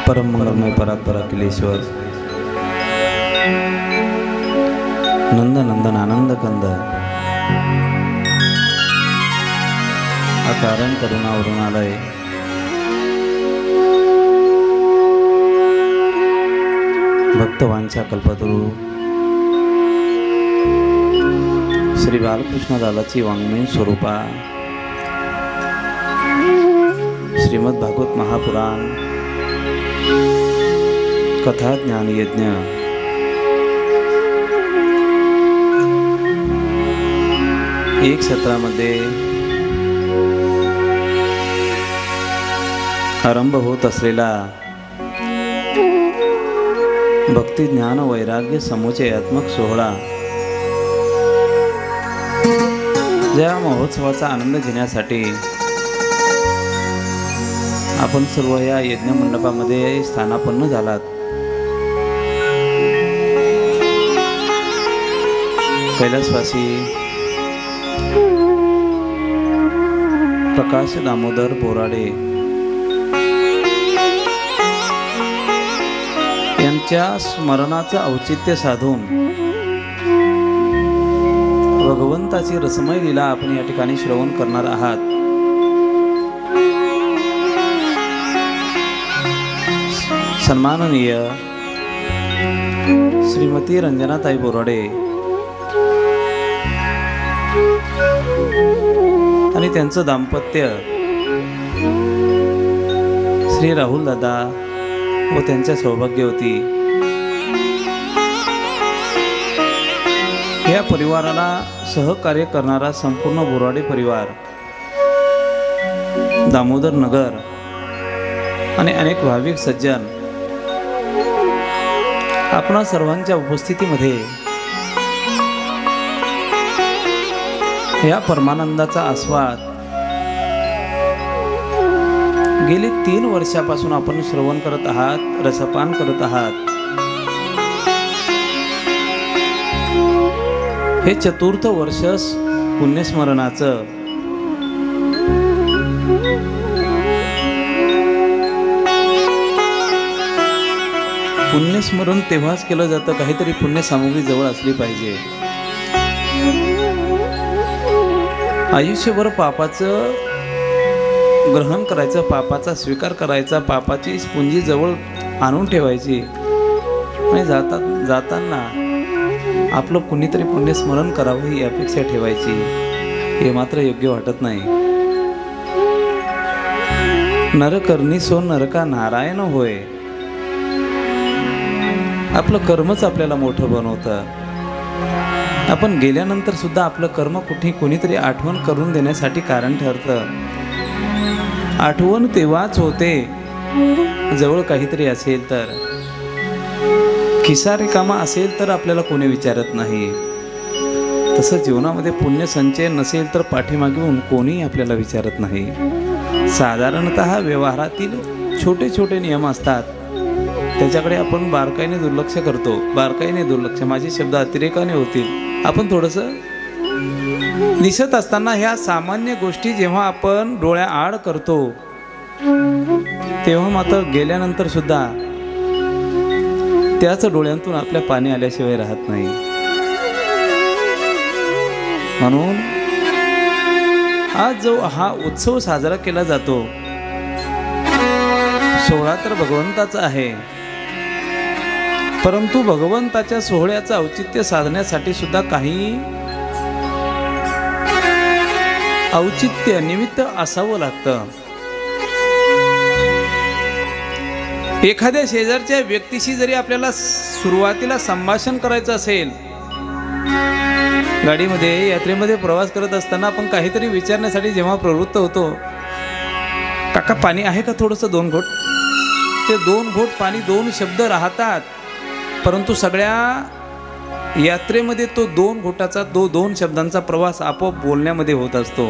परम मंगलमय परात्पर अखिलेश्वर नंद नंदन आनंद कंद अकारण करुणावरून आलय भक्तवांच्या कल्पतरू श्री बालकृष्ण दादाची वाङ्मय स्वरूपा श्रीमद भागवत महापुराण कथा ज्ञान यज्ञ एक सत्रामध्ये आरंभ होत असलेला भक्ती ज्ञान वैराग्य समुचयात्मक सोहळा या महोत्सवाचा आनंद घेण्यासाठी आपण सर्व या यज्ञ मंडपामध्ये स्थानापन्न झालात। कैलासवासी प्रकाश दामोदर बोराडे यांच्या स्मरणाचं औचित्य साधून भगवंताची रसमय लीला आपण या ठिकाणी श्रवण करणार आहात। सन्माननीय श्रीमती रंजनाताई बोराडे आणि त्यांचं दाम्पत्य श्री राहुल दादा व त्यांच्या सौभाग्यवती या परिवाराला सहकार्य करणारा संपूर्ण बोराडे परिवार, दामोदर नगर आणि अनेक भाविक सज्जन आपणा सर्वांच्या उपस्थितीमध्ये या परमानंदाचा आस्वाद गेली 3 वर्षापासून आपण श्रवण करत आहात, रसपान करत आहात। हे चतुर्थ वर्ष पुण्यस्मरणाचं पुण्यस्मरण तेव्हाच केलं जातं काहीतरी पुण्य सामग्री जवळ असली पाहिजे। आयुष्यभर पापाचं ग्रहण करायचं, पापाचा स्वीकार करायचा, पापाची पुंजी जवळ आणून ठेवायची आणि जाताना आपलं कुणीतरी पुण्यस्मरण करावं ही अपेक्षा ठेवायची, हे मात्र योग्य वाटत नाही। नरकर्णी सो नरका नारायण होय, आपलं कर्मच आपल्याला मोठं बनवतं। आपण गेल्यानंतर सुद्धा आपलं कर्म कोणीतरी आठवण करून देण्यासाठी कारण ठरतं। आठवण तेव्हाच होते जवळ काहीतरी असेल तर, खिसा रिकामा असेल तर आपल्याला कोणी विचारत नाही। तसं जीवनामध्ये पुण्य संचय नसेल तर पाठीमागून कोणी आपल्याला विचारत नाही। साधारणतः व्यवहारातील छोटे छोटे नियम असतात, त्याच्याकडे आपण बारकाईने दुर्लक्ष करतो। बारकाईने दुर्लक्ष, माझे शब्द अतिरेकाने होतील। आपण थोडंसं दिसत असताना ह्या सामान्य गोष्टी जेव्हा आपण डोळ्याआड करतो तेव्हा मात्र गेल्यानंतर सुद्धा त्याच डोळ्यांतून आपल्या पाणी आल्याशिवाय राहत नाही। म्हणून आज जो हा उत्सव साजरा केला जातो, सोहळा तर भगवंताचा आहे, परंतु भगवंताच्या सोहळ्याचं औचित्य साधण्यासाठी सुद्धा काही औचित्य निमित्त असावं लागतं। एखाद्या शेजारच्या व्यक्तीशी जरी आपल्याला सुरुवातीला संभाषण करायचं असेल, गाडीमध्ये यात्रेमध्ये प्रवास करत असताना आपण काहीतरी विचारण्यासाठी जेव्हा प्रवृत्त होतो, काका पाणी आहे का थोडंसं 2 घोट, ते 2 घोट पाणी 2 शब्द राहतात, परंतु सगळ्या यात्रेमध्ये तो 2 घोटाचा 2 शब्दांचा प्रवास आपोआप बोलण्यामध्ये होत असतो।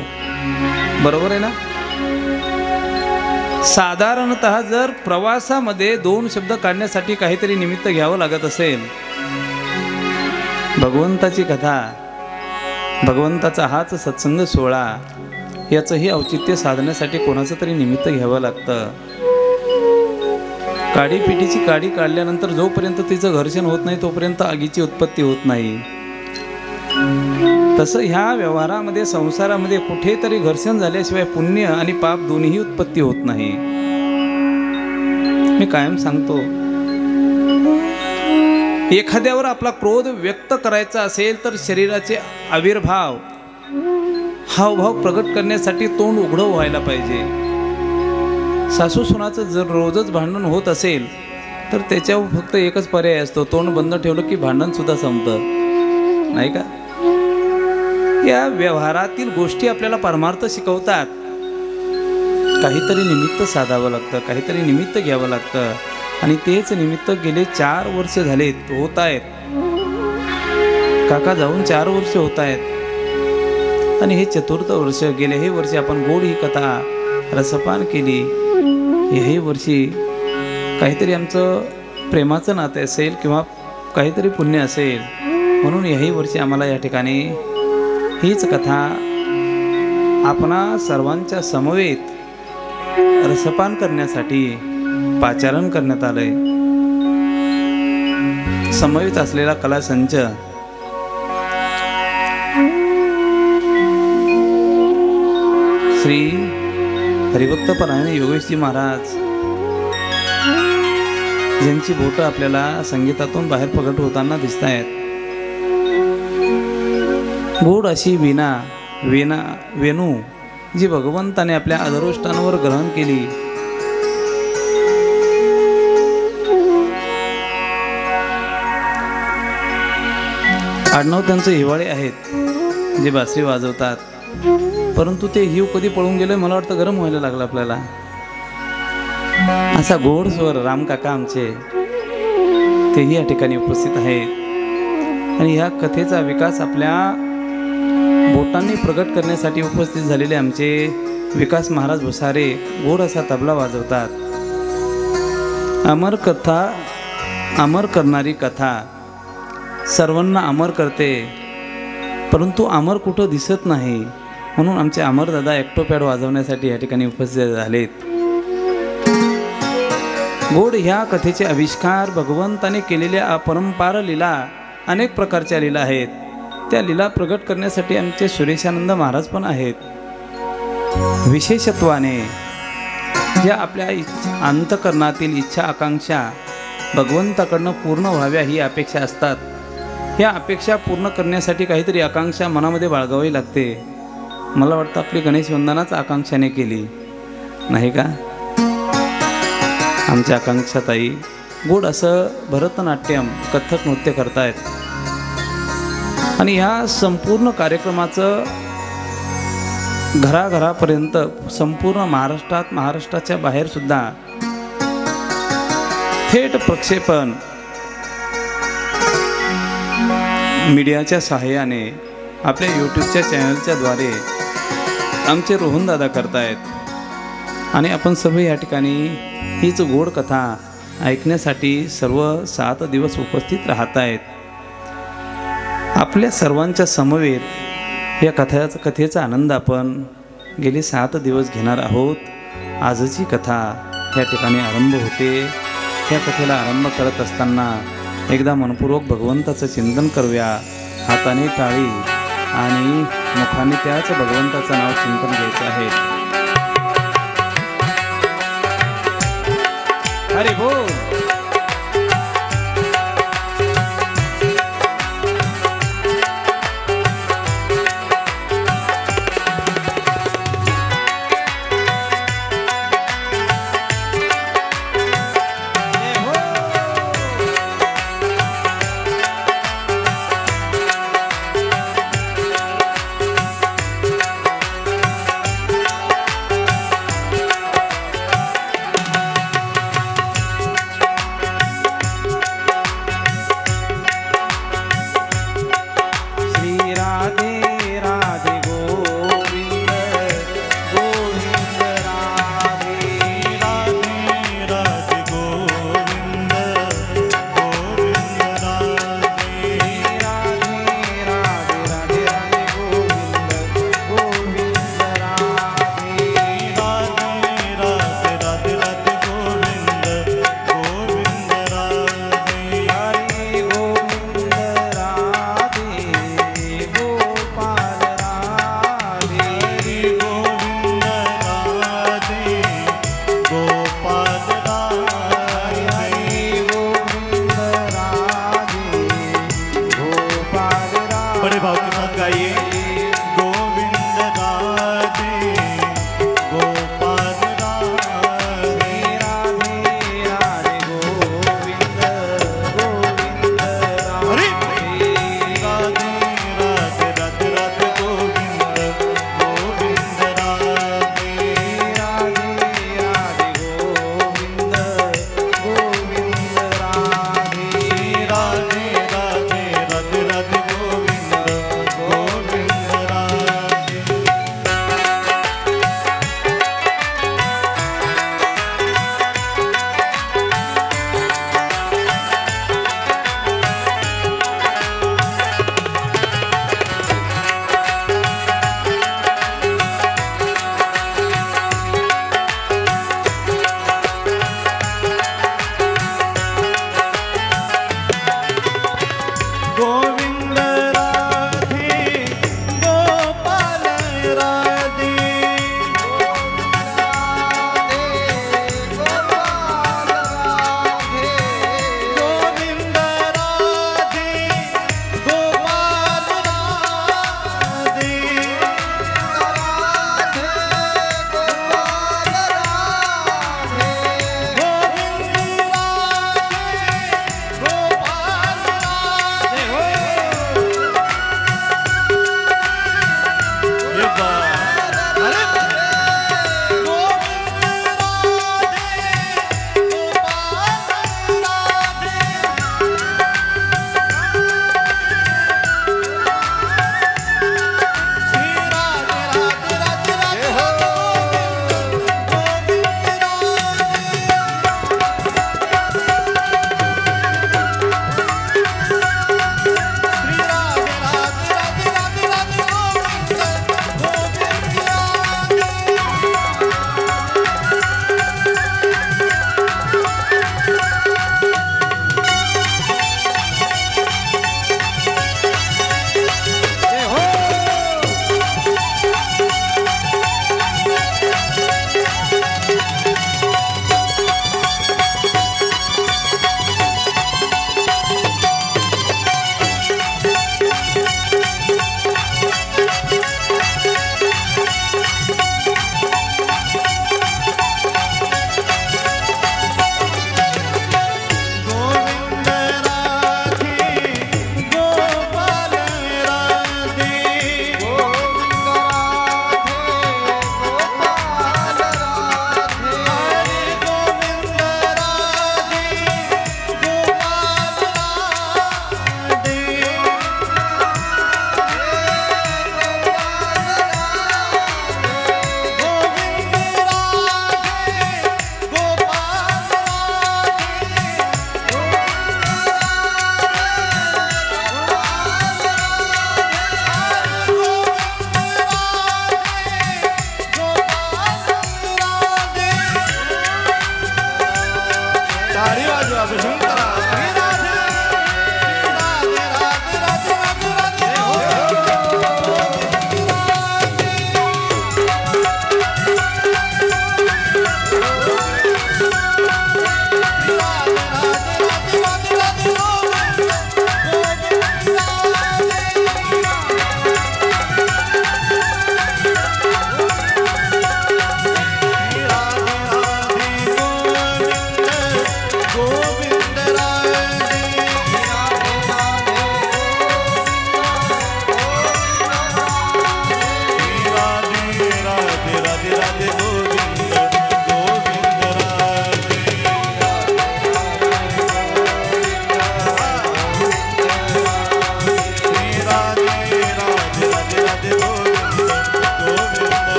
बरोबर आहे ना? साधारणतः जर प्रवासामध्ये 2 शब्द काढण्यासाठी काहीतरी निमित्त घ्यावं लागत असेल, भगवंताची कथा, भगवंताचा हाच सत्संग सोहळा, याचंही औचित्य साधण्यासाठी कोणाचं तरी निमित्त घ्यावं लागतं। काडीपिटीची काडी काढल्यानंतर जोपर्यंत तिचं घर्षण होत नाही तोपर्यंत आगीची उत्पत्ती होत नाही. तसं ह्या व्यवहारामध्ये संसारामध्ये कुठेतरी घर्षण झाल्याशिवाय पुण्य आणि पाप दोन्हीही उत्पत्ती होत नाही. मी कायम सांगतो, एखाद्यावर आपला क्रोध व्यक्त करायचा असेल तर शरीराचे आविर्भाव हावभाव प्रगट करण्यासाठी तोंड उघडं व्हायला पाहिजे. सासू सुनाचं जर रोजच भांडण होत असेल तर त्याच्यावर फक्त एकच पर्याय असतो, तोंड बंद ठेवलं की भांडण सुद्धा संपतं, नाही का? या व्यवहारातील गोष्टी आपल्याला परमार्थ शिकवतात. काहीतरी निमित्त साधावं लागतं, काहीतरी निमित्त घ्यावं लागतं आणि तेच निमित्त गेले 4 वर्ष झालेत होत आहेत. काका जाऊन 4 वर्ष होत आहेत आणि हे 4th वर्ष. गेले हे वर्षी आपण गोड ही कथा रसपान केली. ह्याही वर्षी काहीतरी आमचं प्रेमाचं नातं असेल किंवा काहीतरी पुण्य असेल म्हणून ह्याही वर्षी आम्हाला या ठिकाणी हीच कथा आपणा सर्वांच्या समवेत रसपान करण्यासाठी पाचारण करण्यात आलंय. समवेत असलेला कलासंच श्री हरिभक्त परायण योगेशजी महाराज ज्यांची बोटं आपल्याला संगीतातून बाहेर प्रगट होताना दिसत आहेत. गोड अशी वेणू जी भगवंताने आपल्या अधरोष्टांवर ग्रहण केली. आडनाव त्यांचे हिवाळे आहेत जे बासरी वाजवतात, परंतु ते हिव कधी पळून गेले मला वाटतं गरम व्हायला लागलं आपल्याला. असा गोड स्वर रामकाका आमचे तेही या ठिकाणी उपस्थित आहेत आणि ह्या कथेचा विकास आपल्या बोटांनी प्रगट करण्यासाठी उपस्थित झालेले आमचे विकास महाराज भुसारे गोड असा तबला वाजवतात. अमर कथा, अमर करणारी कथा सर्वांना अमर करते, परंतु अमर कुठं दिसत नाही म्हणून आमचे अमरदादा ॲक्टोपॅड वाजवण्यासाठी या ठिकाणी उपस्थित झालेत. गोड ह्या कथेचे आविष्कार भगवंताने केलेल्या अपरंपार लीला, अनेक प्रकारच्या लीला आहेत. त्या लीला प्रगट करण्यासाठी आमचे सुरेशानंद महाराज पण आहेत. विशेषत्वाने ज्या आपल्या अंतकरणातील इच्छा आकांक्षा भगवंताकडनं पूर्ण व्हाव्या ही अपेक्षा असतात. ह्या अपेक्षा पूर्ण करण्यासाठी काहीतरी आकांक्षा मनामध्ये बाळगावी लागते. मला वाटतं आपली गणेश वंदनाच आकांक्षाने केली नाही का? आमच्या आकांक्षाताई गोड असं भरतनाट्यम कथ्थक नृत्य करतायत आणि ह्या संपूर्ण कार्यक्रमाचं घराघरापर्यंत संपूर्ण महाराष्ट्रात, महाराष्ट्राच्या बाहेर सुद्धा थेट प्रक्षेपण मीडियाच्या सहाय्याने आपल्या यूट्यूबच्या चॅनलच्या द्वारे आमचे रोहनदादा करतायत आणि आपण सर्व या ठिकाणी हीच गोड कथा ऐकण्यासाठी सर्व 7 दिवस उपस्थित राहत आहेत. आपल्या सर्वांच्या समवेत या कथेचा आनंद आपण गेले 7 दिवस घेणार आहोत. आजची कथा या ठिकाणी आरंभ होते. या कथेला आरंभ करत असताना एकदा मनपूर्वक भगवंताचं चिंतन करूया. हाताने टाळी आणि मुखाने त्याच भगवंताचं नाव चिंतन घ्यायचं आहे. हरी बोल.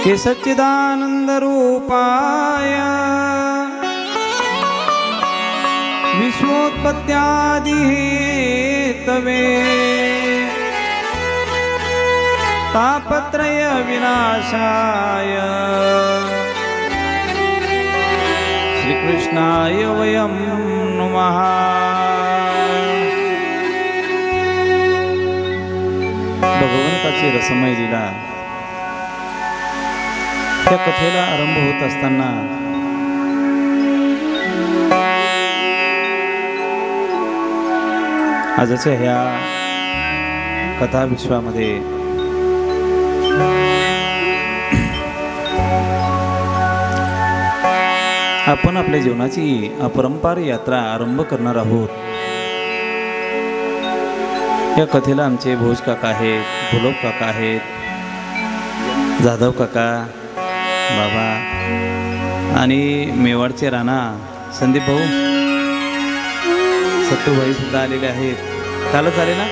के सच्चिदानंद रूपाय विश्वोत्पत्त्यादि हेतवे तापत्रय विनाशाय श्रीकृष्णाय वयं नमः। भगवंताची रसमय लीला त्या कथेला आरंभ होत असताना आजच्या ह्या कथा विश्वामध्ये आपण आपल्या जीवनाची अपरंपार यात्रा आरंभ करणार आहोत। या कथेला आमचे भोज काका आहेत, गुलाब काका आहेत, जाधव काका, बाबा आणि मेवाडचे राणा संदीप भाऊ, सत्तूभाई सुद्धा आलेले आहेत। कालच आले ना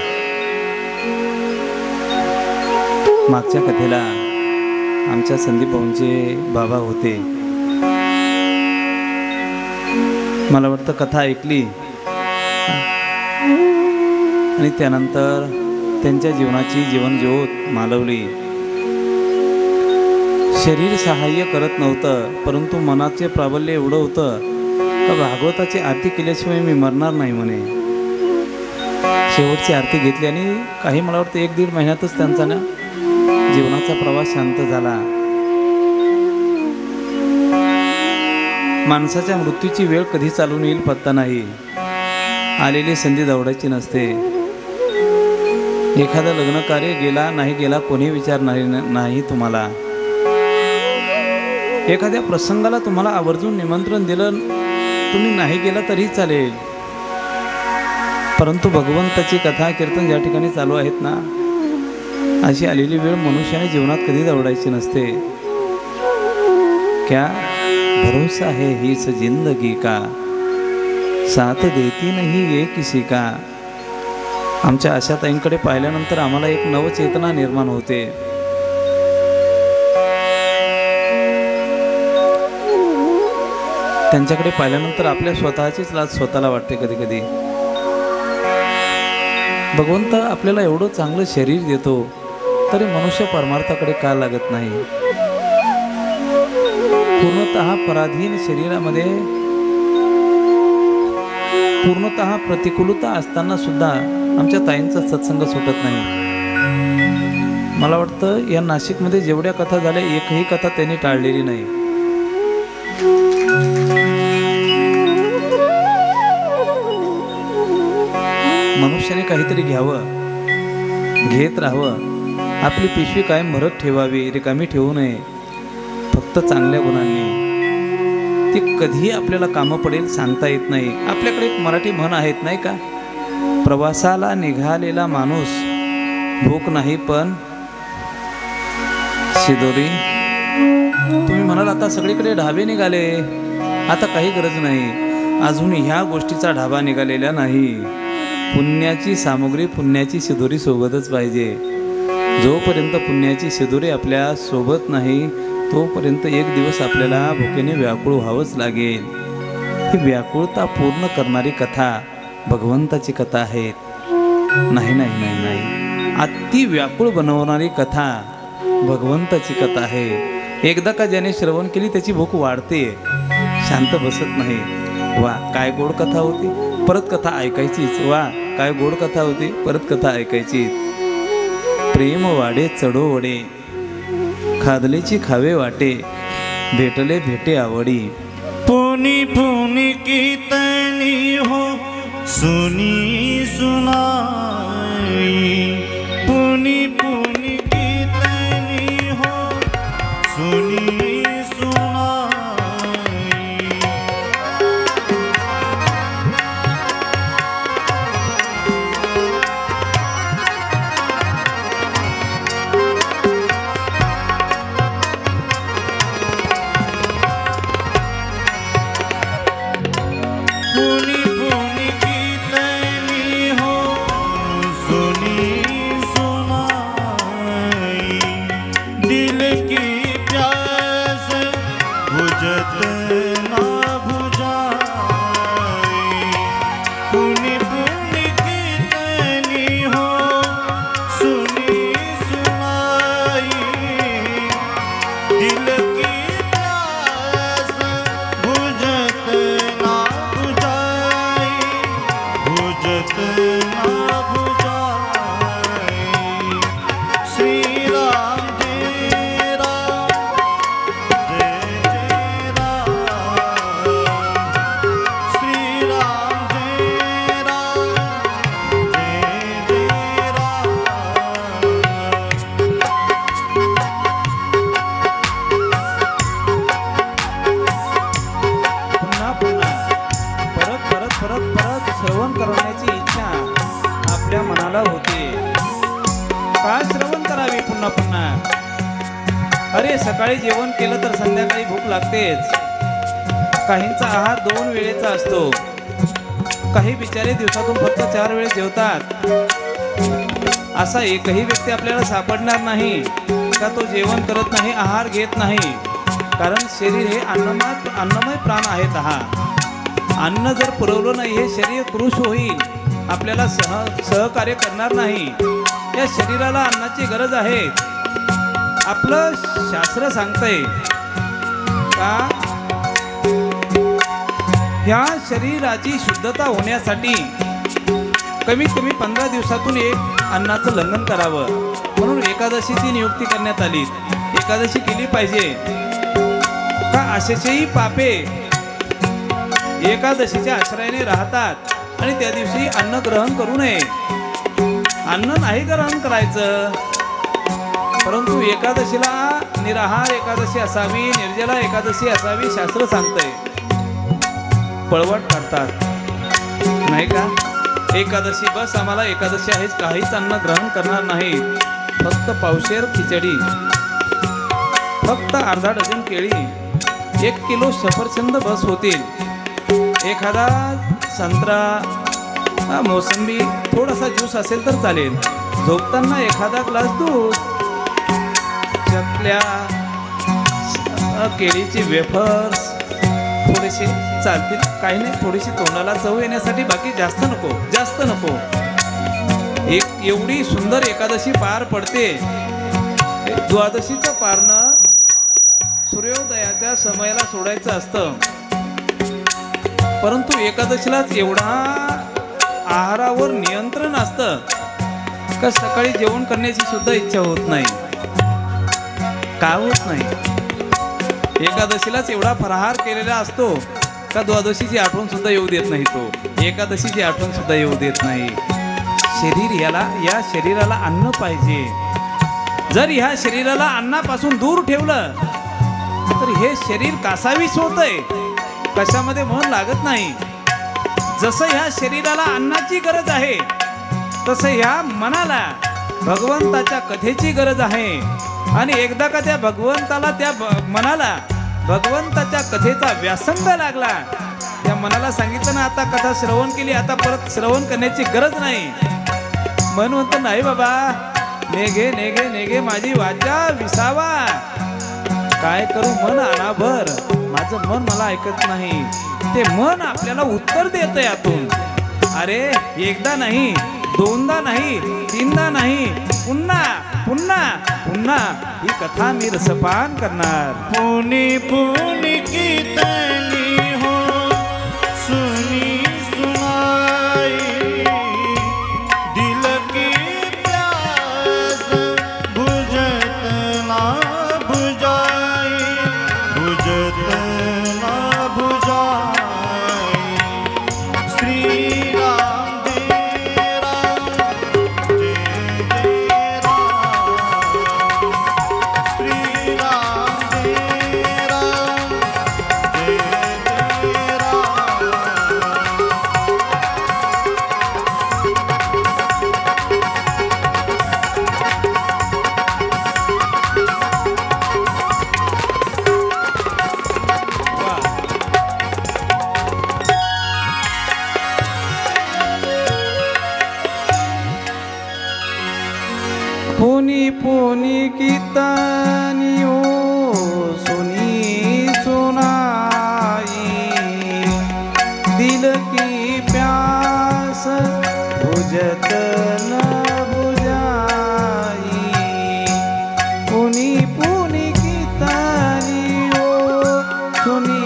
मागच्या कथेला आमच्या संदीप भाऊंचे बाबा होते। मला वाटतं कथा ऐकली आणि त्यानंतर त्यांच्या जीवनाची जीवनज्योत मालवली। शरीर सहाय्य करत नव्हतं, परंतु मनाचे प्राबल्य एवढं होतं का भागवताची आरती केल्याशिवाय मी मरणार नाही म्हणे। शेवटची आरती घेतली आणि काही मला वाटतं 1-1.5 महिन्यातच त्यांचा ना जीवनाचा प्रवास शांत झाला। माणसाच्या मृत्यूची वेळ कधी चालून येईल पत्ता नाही, आलेली संधी दवडायची नसते। एखादं लग्न कार्य गेला नाही गेला कोणी विचारणार नाही तुम्हाला। एखाद्या प्रसंगाला तुम्हाला आवर्जून निमंत्रण दिलं तुम्ही नाही गेला तरी चालेल, परंतु भगवंताची कथा कीर्तन ज्या ठिकाणी चालू आहेत ना अशी आलेली वेळ मनुष्याने जीवनात कधी दवडायची नसते। क्या भरोसा है इस जिंदगी का, साथ देती नहीं ये किसी का। आमच्या आशाताईंकडे पाहिल्यानंतर आम्हाला एक नवचेतना निर्माण होते। त्यांच्याकडे पाहिल्यानंतर आपल्या स्वतःचीच लाज स्वतःला वाटते कधी कधी. भगवंत आपल्याला एवढं चांगलं शरीर देतो तरी मनुष्य परमार्थाकडे का लागत नाही? पूर्णतः पराधीन शरीरामध्ये पूर्णतः प्रतिकूलता असताना सुद्धा आमच्या ताईंचा सत्संग सुटत नाही. मला वाटतं या नाशिकमध्ये जेवढ्या कथा झाल्या एकही कथा त्यांनी टाळलेली नाही. मनुष्याने काहीतरी घ्यावं, घेत राहावं, आपली पिशवी कायम भरत ठेवावी, रिकामी ठेवू नये. फक्त चांगल्या गुणांनी ती कधी आपल्याला कामं पडेल सांगता येत नाही. आपल्याकडे एक मराठी म्हण आहेत नाही का, प्रवासाला निघालेला माणूस भूक नाही पण शिदोरी. तुम्ही म्हणाल आता सगळीकडे ढाबे निघाले, आता काही गरज नाही. अजून ह्या गोष्टीचा ढाबा निघालेला नाही. पुण्याची सामुग्री, पुण्याची शिदोरी सोबतच पाहिजे. जोपर्यंत पुण्याची शिदोरी आपल्या सोबत नाही तोपर्यंत एक दिवस आपल्याला भुकेने व्याकुळ व्हावंच लागेल. ही व्याकुळता पूर्ण करणारी कथा भगवंताची कथा आहे. नाही नाही नाही नाही, अति व्याकुळ बनवणारी कथा भगवंताची कथा आहे. एकदा का ज्याने श्रवण केली त्याची भूक वाढते, शांत बसत नाही. वा काय गोड कथा होती, परत कथा ऐकायचीच. वा काय गोड कथा होती, परत कथा ऐकायची. प्रेम वाडे चढो वडे, खादलेची खावे वाटे, भेटले भेटे आवडी. पुनी पुनी कीर्तनी हो सुनी सुनाई, पुनी पुनी कीर्तनी हो सुनी सुनाई. श्रवण करण्याची इच्छा आपल्या मनाला होते. का श्रवण करावे पुन्हा पुन्हा? अरे सकाळी जेवण केलं तर संध्याकाळी भूक लागतेच. काहींचा आहार 2 वेळेचा असतो, काही बिचारे दिवसातून फक्त 4 वेळेस जेवतात. असा एकही व्यक्ती आपल्याला सापडणार नाही का तो जेवण करत नाही, आहार घेत नाही. कारण शरीर हे अन्नमय प्राण आहेत. अन्न जर पुरवलं नाही हे शरीर कृश होईल, आपल्याला सहकार्य करणार नाही. या शरीराला अन्नाची गरज आहे. आपलं शास्त्र सांगतंय का ह्या शरीराची शुद्धता होण्यासाठी कमीत कमी 15 दिवसातून एक अन्नाचं लंघन करावं. म्हणून एकादशीची नियुक्ती करण्यात आली. एकादशी केली पाहिजे का अशेही पापे एकादशीच्या आश्रयाने राहतात आणि त्या दिवशी अन्न ग्रहण करू नये. अन्न नाही ग्रहण करायचं, परंतु एकादशीला निराहार एकादशी असावी, निर्जला एकादशी असावी शास्त्र सांगतंय. पळवाट काढतात नाही का? एकादशी बस आम्हाला एकादशी आहेच, काहीच अन्न ग्रहण करणार नाही. फक्त पावशेर खिचडी, फक्त अर्धा डझन केळी, 1 किलो सफरचंद बस होतील. एखादा संत्रा, मोसंबी, थोडासा ज्यूस असेल तर चालेल. झोपताना एखादा ग्लास दूध, चकल्या, केळीची वेफर्स, थोडेसे चालतील, काही नाही, थोडीशी तोंडाला चव येण्यासाठी, बाकी जास्त नको, जास्त नको. एक एवढी सुंदर एकादशी पार पडते. द्वादशीचं पारणं सूर्योदयाच्या समयाला सोडायचं असतं, परंतु एकादशीलाच एवढा आहारावर नियंत्रण असतं का सकाळी जेवण करण्याची सुद्धा इच्छा होत नाही. का होत नाही? एकादशीलाच एवढा फराहार केलेला असतो का द्वादशीची आठवण सुद्धा येऊ देत नाही, तो एकादशीची आठवण सुद्धा येऊ देत नाही. या शरीराला अन्न पाहिजे. जर ह्या शरीराला अन्नापासून दूर ठेवलं तर हे शरीर कासावीस होतंय, कशामध्ये मन लागत नाही. जसं ह्या शरीराला अन्नाची गरज आहे तसं ह्या मनाला भगवंताच्या कथेची गरज आहे. आणि एकदा का त्या भगवंताला, त्या मनाला भगवंताच्या कथेचा व्यासंग लागला, त्या मनाला सांगितलं ना आता कथा श्रवण केली, आता परत श्रवण करण्याची गरज नाही. मन म्हणतं नाही बाबा, नेगे नेगे नेगे माझी वाचा विसावा. काय करू मन अनाभर, माझं मन मला ऐकत नाही. ते मन आपल्याला उत्तर देतं यातून. अरे एकदा नाही, दोनदा नाही, तीनदा नाही, पुन्हा पुन्हा पुन्हा ही कथा मी रसपान करणार. पुनी पुनी कीर्तनी हो सुनी सुनाई, दिल की प्यास बुझत ना बुझाई, बुझत ना बुझाई. श्री राम जय राम, जय जय राम. श्री राम जय राम, जय जय राम. पुनी पुनी कीर्तनी हो सुनी सुनाई, दिल की प्यास बुझत न बुझाई. पुनी पुनी कीर्तनी हो सुनी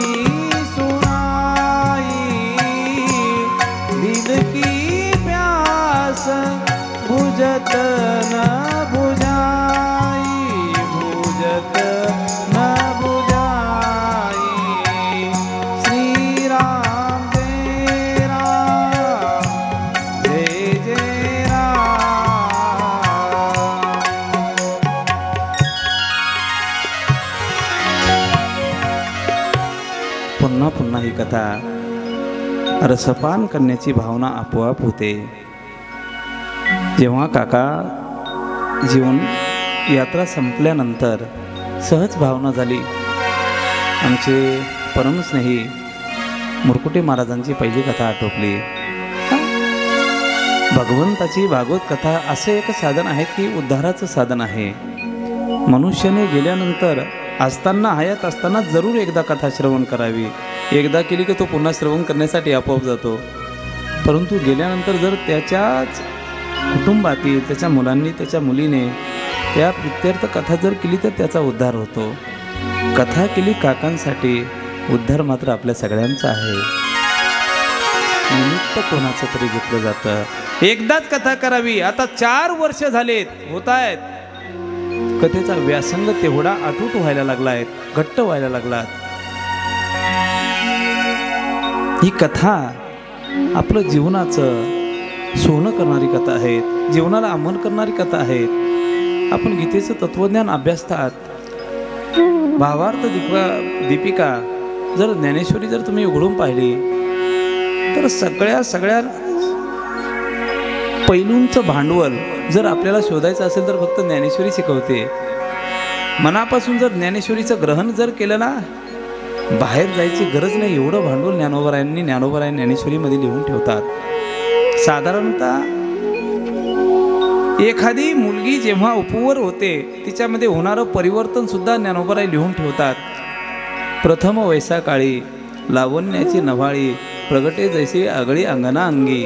सुनाई, दिल की प्यास बुझत न बुझाई, बुझत न बुझाई. श्री राम जय राम, जय जय राम. पुन्हा पुन्हा ही कथा रसपान करण्याची भावना आपोआप होते. जेव्हा काका जीवन यात्रा संपल्यानंतर सहज भावना झाली. आमचे परमस्नेही मुरकुटे महाराजांची पहिली कथा आटोपली. भगवंताची भागवत कथा असे एक साधन आहे की उद्धाराचं साधन आहे. मनुष्याने गेल्यानंतर असताना, हयात असताना जरूर एकदा कथा श्रवण करावी. एकदा केली की तो पुन्हा श्रवण करण्यासाठी आपोआप जातो. परंतु गेल्यानंतर जर त्याच्याच कुटुंबातील, त्याच्या मुलांनी, त्याच्या मुलीने त्या प्रित्यर्थ कथा जर केली तर त्याचा उद्धार होतो. कथा केली काकांसाठी, उद्धार मात्र आपल्या सगळ्यांचा आहे. निमित्त कोणाचं तरी घेतलं जातं. एकदाच कथा करावी. आता 4 वर्ष झालेत, होत आहेत. कथेचा व्यासंग तेवढा अटूट व्हायला लागलाय, घट्ट व्हायला लागलात. ही कथा आपलं जीवनाचं सोनं करणारी कथा आहेत, जीवनाला अंमल करणारी कथा आहेत. आपण गीतेचं तत्वज्ञान अभ्यासतात. भावार्थ दीपिका जर ज्ञानेश्वरी जर तुम्ही उघडून पाहिली तर सगळ्या पैलूंचं भांडवल जर आपल्याला शोधायचं असेल तर फक्त ज्ञानेश्वरी शिकवते. मनापासून जर ज्ञानेश्वरीचं ग्रहण जर केलं ना, बाहेर जायची गरज नाही. एवढं भांडवल ज्ञानोबरायांनी ज्ञानेश्वरीमध्ये लिहून ठेवतात. साधारणतः एखादी मुलगी जेव्हा उपवर होते तिच्यामध्ये होणारं परिवर्तन सुद्धा ज्ञानोबराय लिहून ठेवतात. प्रथम वैसा काळी लावण्याची नव्हाळी प्रगटे जैसे आगळी अंगना अंगी.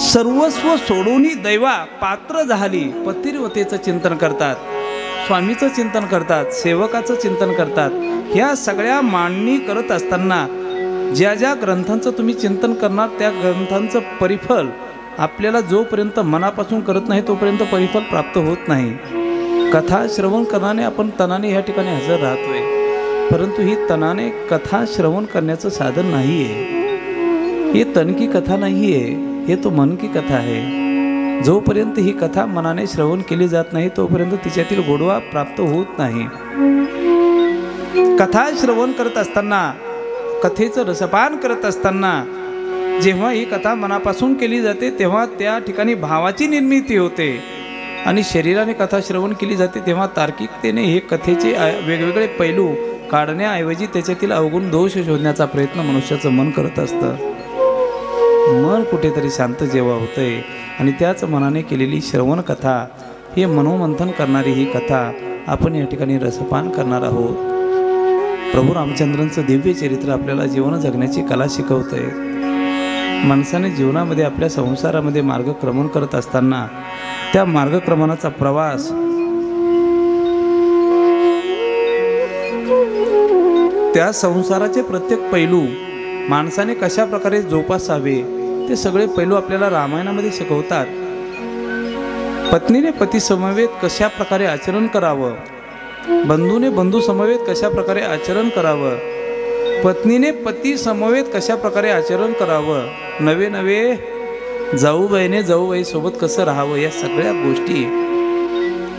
सर्वस्व सोडूनही दैवा पात्र झाली पतिव्रतेचं चिंतन करतात, स्वामीचं चिंतन करतात, सेवकाचं चिंतन करतात. ह्या सगळ्या मांडणी करत असताना ज्या ज्या ग्रंथांचं तुम्ही चिंतन करणार त्या ग्रंथांचं परिफल आपल्याला जोपर्यंत मनापासून करत नाही तोपर्यंत परिफल प्राप्त होत नाही. कथा श्रवण करण्याने आपण तनाने ह्या ठिकाणी हजर राहतोय, परंतु ही तनाने कथा श्रवण करण्याचं साधन नाही आहे. ही तन की कथा नाही आहे, हे तो मन की कथा आहे. जोपर्यंत ही कथा मनाने श्रवण केली जात नाही तोपर्यंत तिच्यातील गोडवा प्राप्त होत नाही. कथा श्रवण करत असताना, कथेचं रसपान करत असताना जेव्हा ही कथा मनापासून केली जाते तेव्हा त्या ठिकाणी भावाची निर्मिती होते, आणि शरीराने कथा श्रवण केली जाते तेव्हा तार्किकतेने हे कथेचे वेगवेगळे पैलू काढण्याऐवजी त्याच्यातील अवगुण दोष शोधण्याचा प्रयत्न मनुष्याचं मन करत असतं. मन कुठेतरी शांत जेव्हा होतंय आणि त्याच मनाने केलेली श्रवण कथा, हे मनोमंथन करणारी ही कथा आपण या ठिकाणी रसपान करणार आहोत. प्रभू रामचंद्रांचं दिव्य चरित्र आपल्याला जीवन जगण्याची कला शिकवतंय. माणसाने जीवनामध्ये आपल्या संसारामध्ये मार्गक्रमण करत असताना त्या मार्गक्रमणाचा प्रवास त्या संसाराचे प्रत्येक पैलू माणसाने कशा प्रकारे जोपासावे ते सगळे पैलू आपल्याला रामायणामध्ये शिकवतात. पत्नीने पती समवेत कशा प्रकारे आचरण करावं, बंधूने बंधू समवेत कशा प्रकारे आचरण करावं, पत्नीने पती समवेत कशा प्रकारे आचरण करावं, नवे नवे जाऊबाई सोबत कसं राहावं, या सगळ्या गोष्टी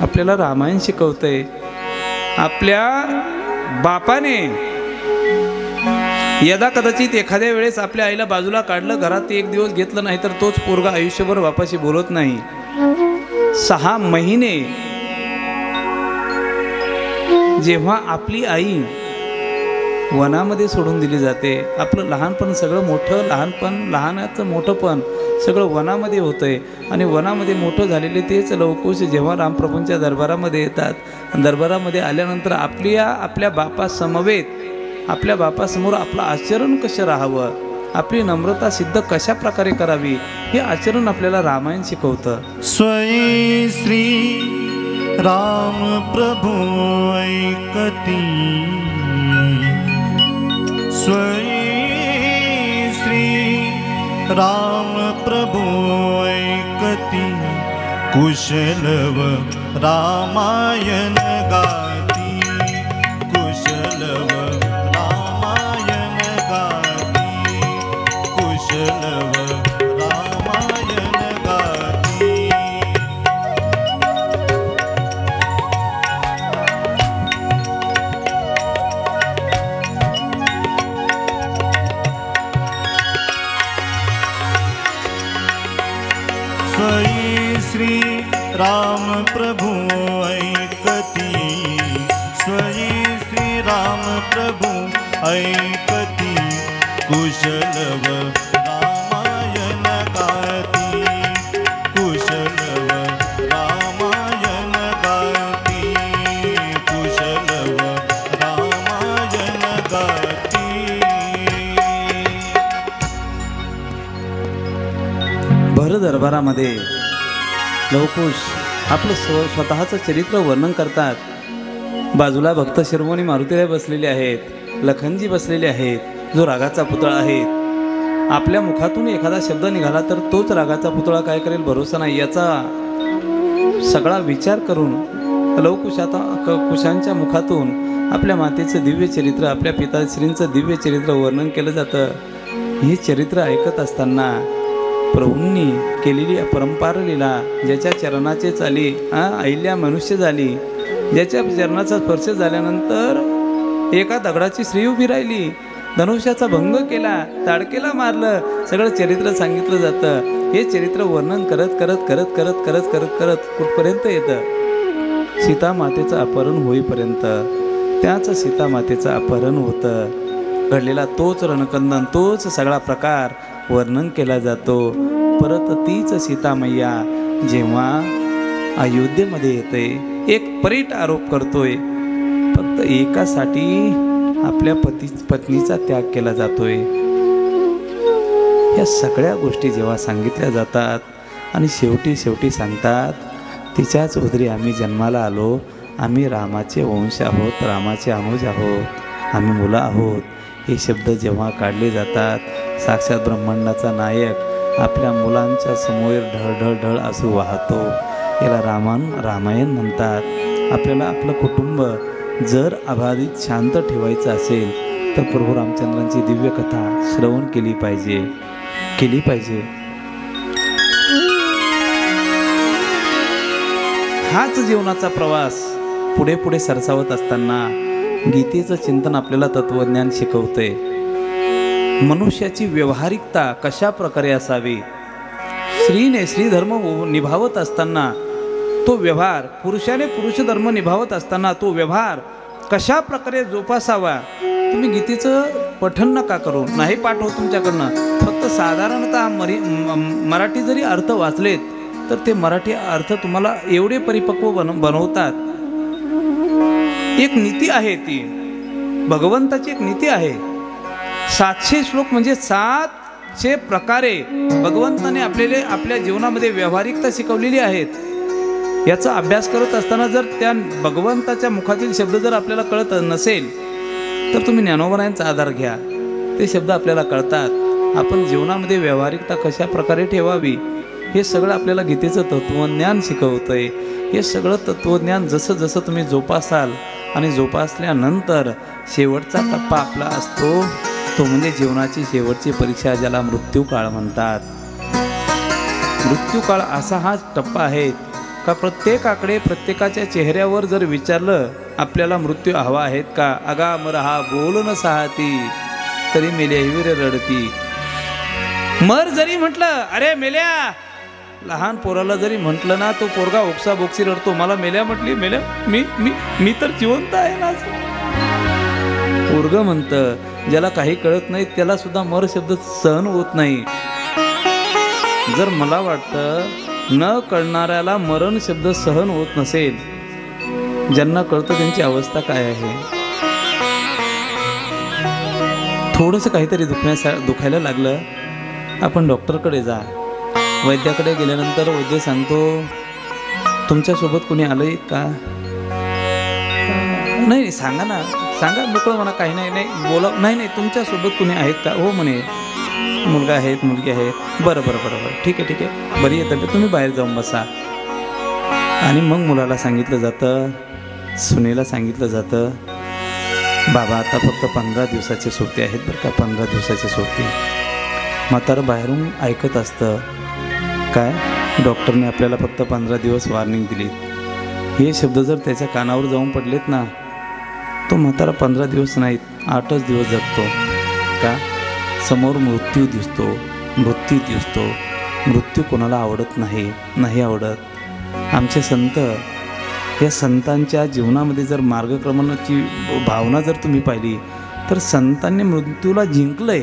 आपल्याला रामायण शिकवतंय. आपल्या बापाने यदा कदाचित एखाद्या वेळेस आपल्या आईला बाजूला काढलं, घरात एक दिवस घेतलं नाही तर तोच पोरगा आयुष्यभर बापाशी बोलत नाही. 6 महिने जेव्हा आपली आई वनामध्ये सोडून दिली जाते, आपलं लहानपण सगळं मोठं लहानाचं मोठंपण सगळं वनामध्ये होतंय, आणि वनामध्ये मोठं झालेले तेच लवकुश जेव्हा रामप्रभूंच्या दरबारामध्ये येतात, दरबारामध्ये आल्यानंतर आपल्या बापासमवेत आपल्या बापासमोर आपलं आचरण कसं राहावं, आपली नम्रता सिद्ध कशा प्रकारे करावी, हे आचरण आपल्याला रामायण शिकवतं. स्वयं श्री राम प्रभु ऐकती, स्वयं श्री राम प्रभु ऐकती, कुशलव रामायण गाती, कुशलव रामायण गाती, कुशलव रामायण गाती. स्वयं श्री राम प्रभु ऐकती, स्वयं श्री राम प्रभु ऐकती, कुशलव रामायण गाती, कुशलव रामायण गाती, कुशलव रामायण गाती. भर दरबारामध्ये लवकुश आपलं स्वतःचं चरित्र वर्णन करतात. बाजूला भक्त शिरोमणी मारुतीराय बसलेले आहेत, लखनजी बसलेले आहेत, जो रागाचा पुतळा आहे. आपल्या मुखातून एखादा शब्द निघाला तर तोच रागाचा पुतळा काय करेल भरोसा नाही, याचा सगळा विचार करून कुशांच्या मुखातून आपल्या मातेचं दिव्य चरित्र, आपल्या पिताश्रींचं दिव्य चरित्र वर्णन केलं जातं. हे चरित्र ऐकत असताना प्रभूंनी केलेली अपरंपार लीला, ज्याच्या चरणाचे चाली अहिल्या मनुष्य झाली, ज्याच्या चरणाचा स्पर्श झाल्यानंतर एका दगडाची स्त्री उभी राहिली, धनुष्याचा भंग केला, ताडकेला मारलं, सगळं चरित्र सांगितलं जातं. हे चरित्र वर्णन करत करत करत करत करत करत करत कुठपर्यंत येतं, सीतामातेचं अपहरण होईपर्यंत. त्याच सीतामातेचं अपहरण होतं, घडलेला तोच रणकंदन, तोच सगळा प्रकार वर्णन केला जातो. परत तीच सीतामय्या जेव्हा अयोध्येमध्ये येतोय, एक परीट आरोप करतोय, फक्त एकासाठी आपल्या पत्नीचा त्याग केला जातोय. या सगळ्या गोष्टी जेव्हा सांगितल्या जातात आणि शेवटी सांगतात, तिच्याच उदरी आम्ही जन्माला आलो, आम्ही रामाचे वंश आहोत, रामाचे अनुज आहोत, आम्ही मुलं आहोत, हे शब्द जेव्हा काढले जातात, साक्षात ब्रह्मांडाचा नायक आपल्या मुलांच्या समोर ढळ अश्रू वाहतो. याला रामायण म्हणतात. आपल्याला आपलं कुटुंब जर अबाधित शांत ठेवायचं असेल तर प्रभू रामचंद्रांची दिव्य कथा श्रवण केली पाहिजे. हाच जीवनाचा प्रवास पुढे सरसावत असताना गीतेचं चिंतन आपल्याला तत्वज्ञान शिकवते. मनुष्याची व्यावहारिकता कशा प्रकारे असावी, स्त्रीने स्त्री धर्म निभावत असताना तो व्यवहार, पुरुषाने पुरुष धर्म निभावत असताना तो व्यवहार कशा प्रकारे जोपासावा. तुम्ही गीतेचं पठण नका करू, नाही पाठ होत तुमच्याकडनं. फक्त साधारणतः मराठी जरी अर्थ वाचलेत तर ते मराठी अर्थ तुम्हाला एवढे परिपक्व बनवतात. एक नीती आहे, ती भगवंताची एक नीती आहे. 700 श्लोक म्हणजे 700 प्रकारे भगवंताने आपल्या जीवनामध्ये व्यावहारिकता शिकवलेली आहेत. याचा अभ्यास करत असताना जर त्या भगवंताच्या मुखातील शब्द जर आपल्याला कळत नसेल तर तुम्ही ज्ञानोबरायांचा आधार घ्या, ते शब्द आपल्याला कळतात. आपण जीवनामध्ये व्यावहारिकता कशा प्रकारे ठेवावी हे सगळं आपल्याला गीतेचं तत्वज्ञान शिकवतंय. हे सगळं तत्वज्ञान जसं तुम्ही जोपासाल आणि जोपासल्यानंतर शेवटचा टप्पा आपला असतो, तो म्हणजे जीवनाची शेवटची परीक्षा, ज्याला मृत्यूकाळ म्हणतात. मृत्यूकाळ असा हा टप्पा आहे का प्रत्येकाकडे, प्रत्येकाच्या चेहऱ्यावर जर विचारलं आपल्याला मृत्यू हवा आहेत का, अगा मरहा बोल न साहती तरी मेल्या हिवीर रडती. मर जरी म्हटलं, अरे मेल्या, लहान पोराला जरी म्हटलं ना, तो पोरगा ओक्सा बोक्सी रडतो. मला मेल्या म्हटली, मेल्या मी तर जिवंत आहे ना. पोरग म्हणतं, ज्याला काही कळत नाही त्याला सुद्धा मर शब्द सहन होत नाही. जर मला वाटतं न कळणाऱ्याला मरण शब्द सहन होत नसेल, ज्यांना कळतं त्यांची अवस्था काय आहे. थोडंसं काहीतरी दुखायला लागलं, आपण डॉक्टरकडे जा. वैद्याकडे गेल्यानंतर वैद्य सांगतो, तुमच्यासोबत कोणी आलंय का? नाही सांगा ना, सांगा मोकळं म्हणा, काही नाही बोला. नाही तुमच्यासोबत कोणी आहेत का? हो म्हणे, मुलगा आहेत, मुलगी आहेत. बरं ठीक आहे, बरी आहे तब्येत, तुम्ही बाहेर जाऊन बसा. आणि मग मुलाला सांगितलं जातं, सुनेला सांगितलं जातं, बाबा आता फक्त 15 दिवसाची सुट्टी आहेत बरं का, 15 दिवसाची सुट्टी. म्हातारं बाहेरून ऐकत असतं, काय डॉक्टरने आपल्याला फक्त 15 दिवस वॉर्निंग दिली. हे शब्द जर त्याच्या कानावर जाऊन पडलेत ना, तो म्हातारा 15 दिवस नाहीत, 8च दिवस जगतो. का? समोर मृत्यू दिसतो. मृत्यू कोणाला आवडत नाही आवडत. आमचे संत, या संतांच्या जीवनामध्ये जर मार्गक्रमणाची भावना जर तुम्ही पाहिली तर संतांनी मृत्यूला जिंकलंय,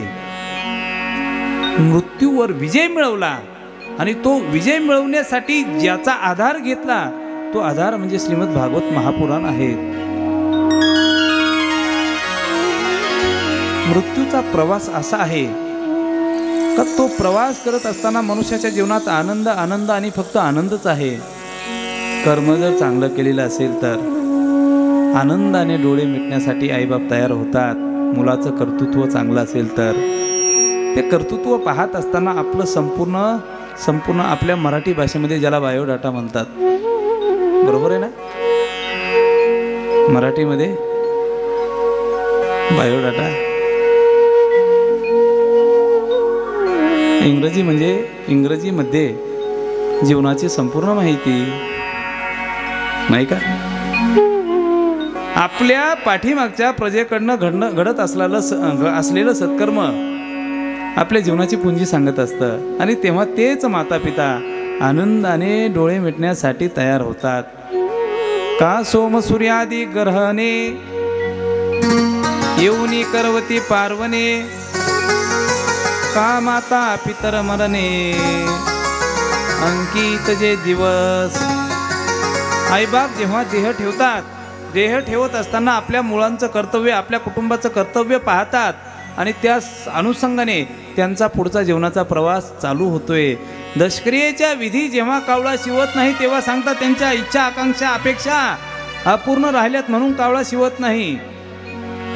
मृत्यूवर विजय मिळवला. आणि तो विजय मिळवण्यासाठी ज्याचा आधार घेतला तो आधार म्हणजे श्रीमद भागवत महापुराण आहे. मृत्यूचा प्रवास असा आहे का तो प्रवास करत असताना मनुष्याच्या जीवनात आनंद आणि फक्त आनंदच आहे. कर्म जर चांगलं केलेलं असेल तर आनंदाने डोळे मिटण्यासाठी आईबाप तयार होतात. मुलाचं कर्तृत्व चांगलं असेल तर ते कर्तृत्व पाहत असताना आपलं संपूर्ण आपल्या मराठी भाषेमध्ये ज्याला बायोडाटा म्हणतात, बरोबर आहे ना, मराठीमध्ये बायोडाटा. इंग्रजीमध्ये जीवनाची संपूर्ण माहिती नाही का. आपल्या पाठीमागच्या प्रजेकडनं घडत असलेलं सत्कर्म आपल्या जीवनाची पुंजी सांगत असतं. आणि तेव्हा तेच माता पिता आनंदाने डोळे मिटण्यासाठी तयार होतात. का सोम सूर्यादी ग्रहणे येऊनी करवती पार्वणे, का माता पितर मरणे अंकित जे दिवस आईबाप जेव्हा देह ठेवतात, देह ठेवत असताना आपल्या मुलांचं कर्तव्य, आपल्या कुटुंबाचं कर्तव्य पाहतात आणि त्या अनुषंगाने त्यांचा पुढचा जीवनाचा प्रवास चालू होतोय. दशक्रियेच्या विधी जेव्हा कावळा शिवत नाही तेव्हा सांगतात त्यांच्या इच्छा, आकांक्षा, अपेक्षा अपूर्ण राहिल्यात म्हणून कावळा शिवत नाही.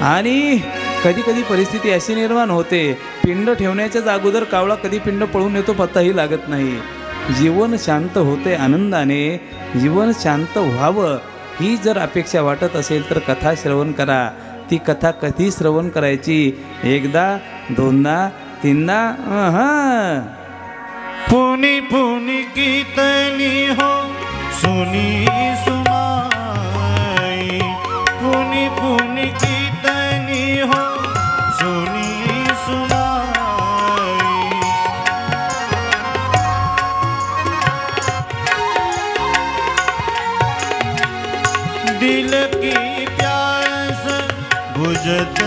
आणि कधी कधी परिस्थिती अशी निर्माण होते, पिंड ठेवण्याच्याच अगोदर कावळा कधी पिंड पळून येतो पत्ताही लागत नाही. जीवन शांत होते आनंदाने, जीवन शांत व्हावं ही जर अपेक्षा वाटत असेल तर कथा श्रवण करा. ती कथा कधी श्रवण करायची? एकदा, दोनदा, तीनदा, पुनी पुनी कीर्तनी हो सुनी सुनाई, पुनी पुनी कीर्तनी हो सुनी सुनाई. दिल की प्यास बुझत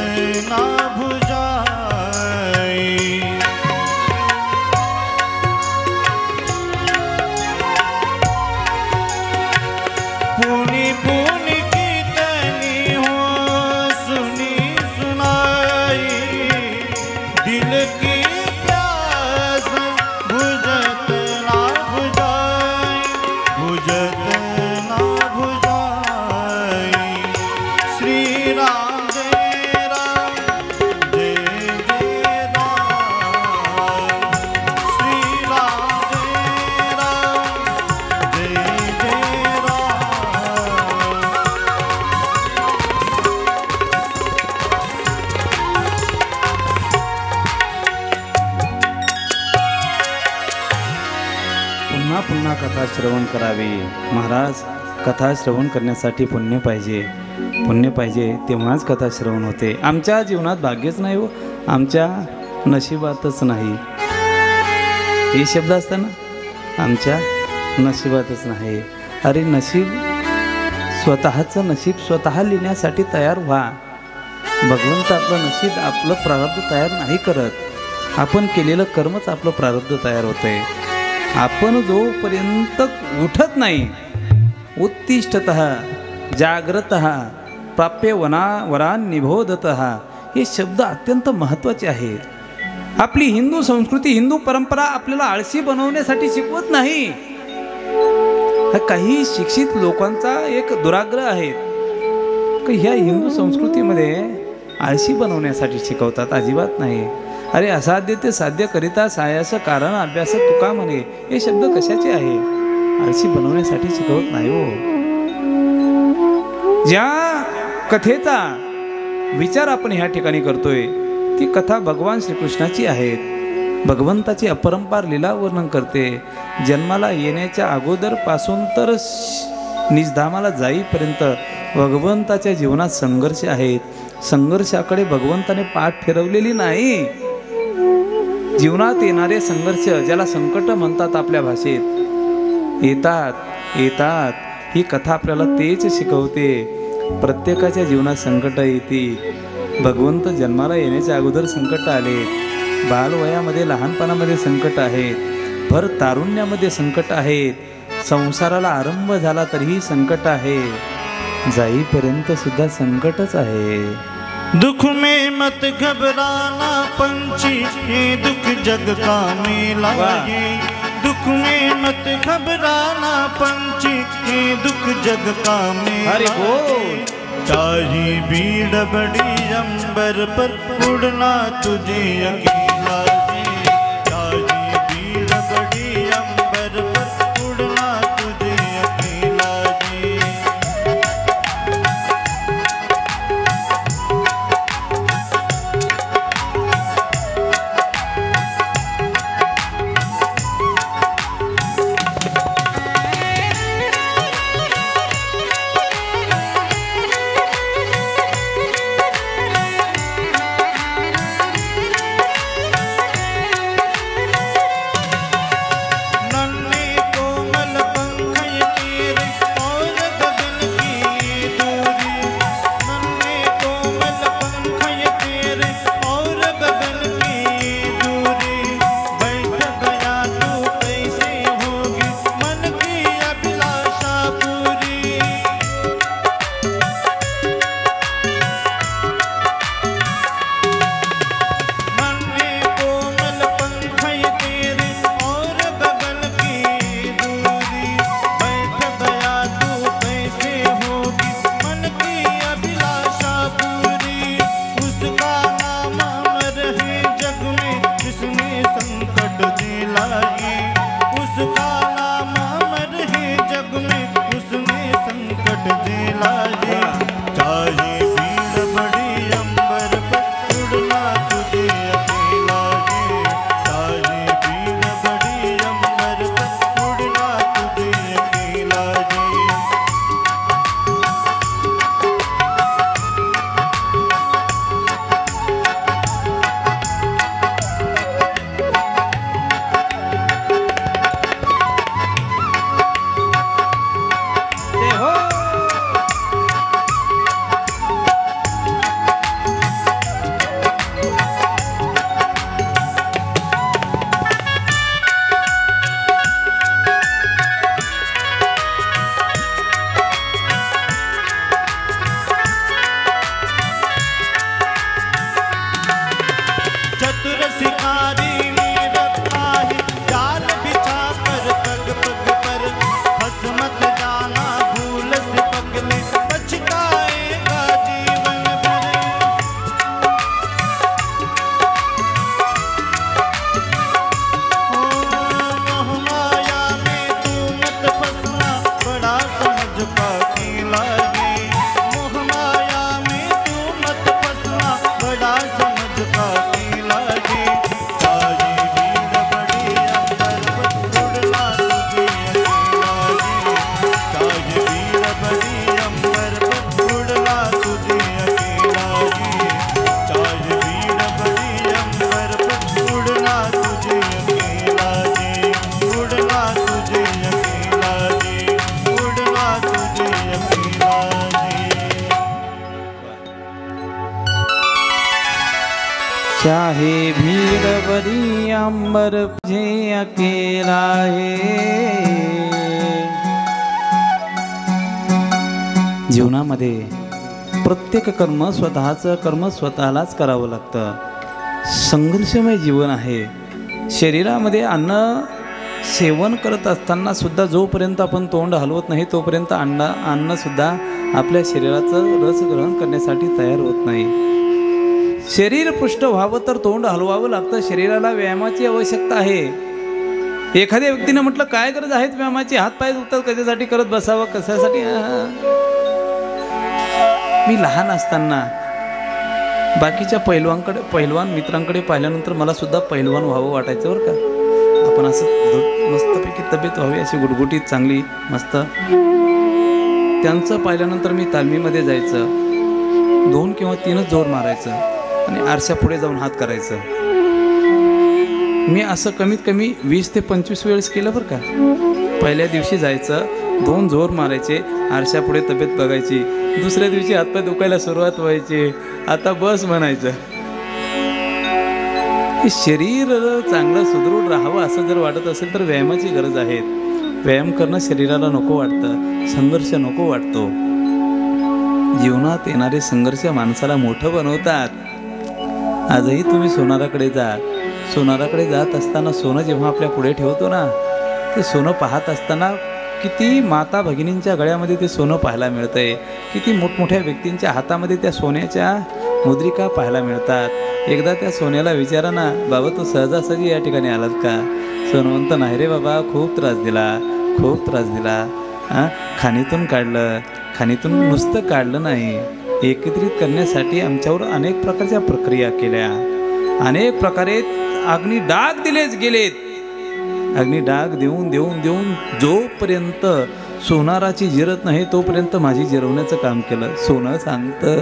ना बुझाई, पुनी पुनी कीर्तनी हो सुनी सुनाई. दिल की प्यास बुझत ना बुझाई, बुझत ना बुझाई. श्री राम जय राम जय जय राम, श्री राम जय राम जय जय राम. पुन्हा पुन्हा कथा श्रवण करावी. महाराज, कथा श्रवण करण्यासाठी पुण्य पाहिजे, पुण्य पाहिजे तेव्हाच कथा श्रवण होते. आमच्या जीवनात भाग्यच नाही हो, आमच्या नशिबातच नाही. हे शब्द असताना आमच्या नशिबातच नाही. अरे नशीब, स्वतःचं नशीब स्वतः लिहिण्यासाठी तयार व्हा. भगवंत आपलं नशीब, आपलं प्रारब्ध तयार नाही करत. आपण केलेलं कर्मच आपलं प्रारब्ध तयार होतंय. आपण जोपर्यंत उठत नाही, उत्तिष्ठतः जाग्रतः प्राप्य वरान निबोधतः, हे शब्द अत्यंत महत्त्वाचे आहेत. आपली हिंदू संस्कृती, हिंदू परंपरा आपल्याला आळशी बनवण्यासाठी शिकवत नाही. हा काही शिक्षित लोकांचा एक दुराग्रह आहे की ह्या हिंदू संस्कृतीमध्ये आळशी बनवण्यासाठी शिकवतात. अजिबात नाही. अरे असाध्य ते साध्य करिता सायास कारण अभ्यास तुका म्हणे, हे शब्द कशाचे आहे? आळशी बनवण्यासाठी शिकवत नाही हो. ज्या कथेचा विचार आपण ह्या ठिकाणी करतोय ती कथा भगवान श्रीकृष्णाची आहे. भगवंताची अपरंपार लीला वर्णन करते. जन्माला येण्याच्या अगोदरपासून तर निजधामाला जाईपर्यंत भगवंताच्या जीवनात संघर्ष आहेत. संघर्षाकडे भगवंताने पाठ फिरवलेली नाही. जीवनात येणारे संघर्ष, ज्याला संकट म्हणतात आपल्या भाषेत, येतात. ही कथा आपल्याला तेच शिकवते. प्रत्येकाच्या जीवनात संकट येते. भगवंत जन्माला येण्याच्या अगोदर संकट आले, बालवयामध्ये लहानपणामध्ये संकट आहेत, भर तारुण्यामध्ये संकट आहेत, संसाराला आरंभ झाला तरीही संकट आहे, जाईपर्यंत सुद्धा संकटच आहे. दुख में मत घबराना पंछी, ये दुख जग का मेला ये. दुख में मत घबराना पंछी, ये दुख जग का मेला. हरि बोल. चाही भीड़ बड़ी अंबर पर, उड़ना तुझे अकेला ये. चाही भीड़ बड़ी अंबर पर, उड़ना तुझे अकेला ये. अकेला ये, चाहे भीड़ बड़ी अंबर पर उड़ना तुझे अकेला ये, चाहे भीड़ बड़ी अंबर पर उड़ना तुझे अकेला ये। चतुर शिकारी ने रखा है जाल बिछा कर पग पग पर, हंस मत जाना भूल से पगले पछताएगा जीवन भर। मोह माया में तू मत फंसना, बड़ा समझ पाकेला ये, मोह माया में तू मत फंसना, बड़ा समझ पाकेला ये, चाहे भीड़ बड़ी अंबर पर उड़ना तुझे अकेला ये, चाहे भीड़ बड़ी अंबर पर उड़ना तुझे अकेला ये, चाहे भीड़ बड़ी अंबर पर उड़ना तुझे अकेला ये, उड़ना तुझे अकेला ये, उड़ना तुझे अकेला ये। चाहे भीड़ बड़ी अंबर मुझे अकेला है। जीवनामध्ये प्रत्येक कर्म स्वतःचं कर्म स्वतःलाच करावं लागतं। संघर्षमय जीवन आहे। शरीरामध्ये अन्न सेवन करत असताना सुद्धा जोपर्यंत आपण तोंड हलवत नाही तोपर्यंत अन्न सुद्धा आपल्या शरीराचं रस ग्रहण करण्यासाठी तयार होत नाही। शरीर पुष्ट व्हावं तर तोंड हलवावं लागतं। शरीराला व्यायामाची आवश्यकता आहे। एखाद्या व्यक्तीने म्हटलं काय गरज आहे व्यायामाची, हात पाय दुखतात कशासाठी करत बसावं, कशासाठी। मी लहान असताना बाकीच्या पहिलवान मित्रांकडे पाहिल्यानंतर मला सुद्धा पहिलवान व्हावं वाटायचं बरं का। आपण असं मस्तपैकी तब्येत व्हावी अशी गुडगुटीत चांगली मस्त। त्यांचं पाहिल्यानंतर मी तालमीमध्ये जायचं, 2 किंवा 3च जोर मारायचं आणि आरशापुढे जाऊन हात करायचं। मी असं कमीत कमी 20 ते 25 वेळेस केलं बरं का। पहिल्या दिवशी जायचं, 2 जोर मारायचे, आरशापुढे तब्येत बघायची, दुसऱ्या दिवशी हातपाय दुखायला सुरुवात व्हायची, आता बस म्हणायचं। हे शरीर चांगलं सुदृढ राहावं असं जर वाटत असेल तर व्यायामाची गरज आहे। व्यायाम करणं शरीराला नको वाटतं, संघर्ष नको वाटतो। जीवनात येणारे संघर्ष माणसाला मोठं बनवतात। आजही तुम्ही सोनाराकडे जा, सोनाराकडे जात असताना सोनं जेव्हा आपल्या पुढे ठेवतो ना, ते सोनं पाहत असताना किती माता भगिनींच्या गळ्यामध्ये ते सोनं पाहायला मिळतंय, किती मोठमोठ्या व्यक्तींच्या हातामध्ये त्या सोन्याच्या मुद्रिका पाहायला मिळतात। एकदा त्या सोन्याला विचारा ना, बाबा तू सहजासहजी या ठिकाणी आलात का? सोनं म्हणतो नाही रे बाबा, खूप त्रास दिला, खूप त्रास दिला। खाणीतून काढलं, खाणीतून नुसतं काढलं नाही, एकत्रित करण्यासाठी आमच्यावर अनेक प्रकारच्या प्रक्रिया केल्या, अनेक प्रकारे अग्नी डाग दिलेच गेलेत। अग्नी डाग देऊन देऊन देऊन जोपर्यंत सोनाराची जिरत नाही तोपर्यंत माझी जिरवण्याचं काम केलं। सोनं सांगतं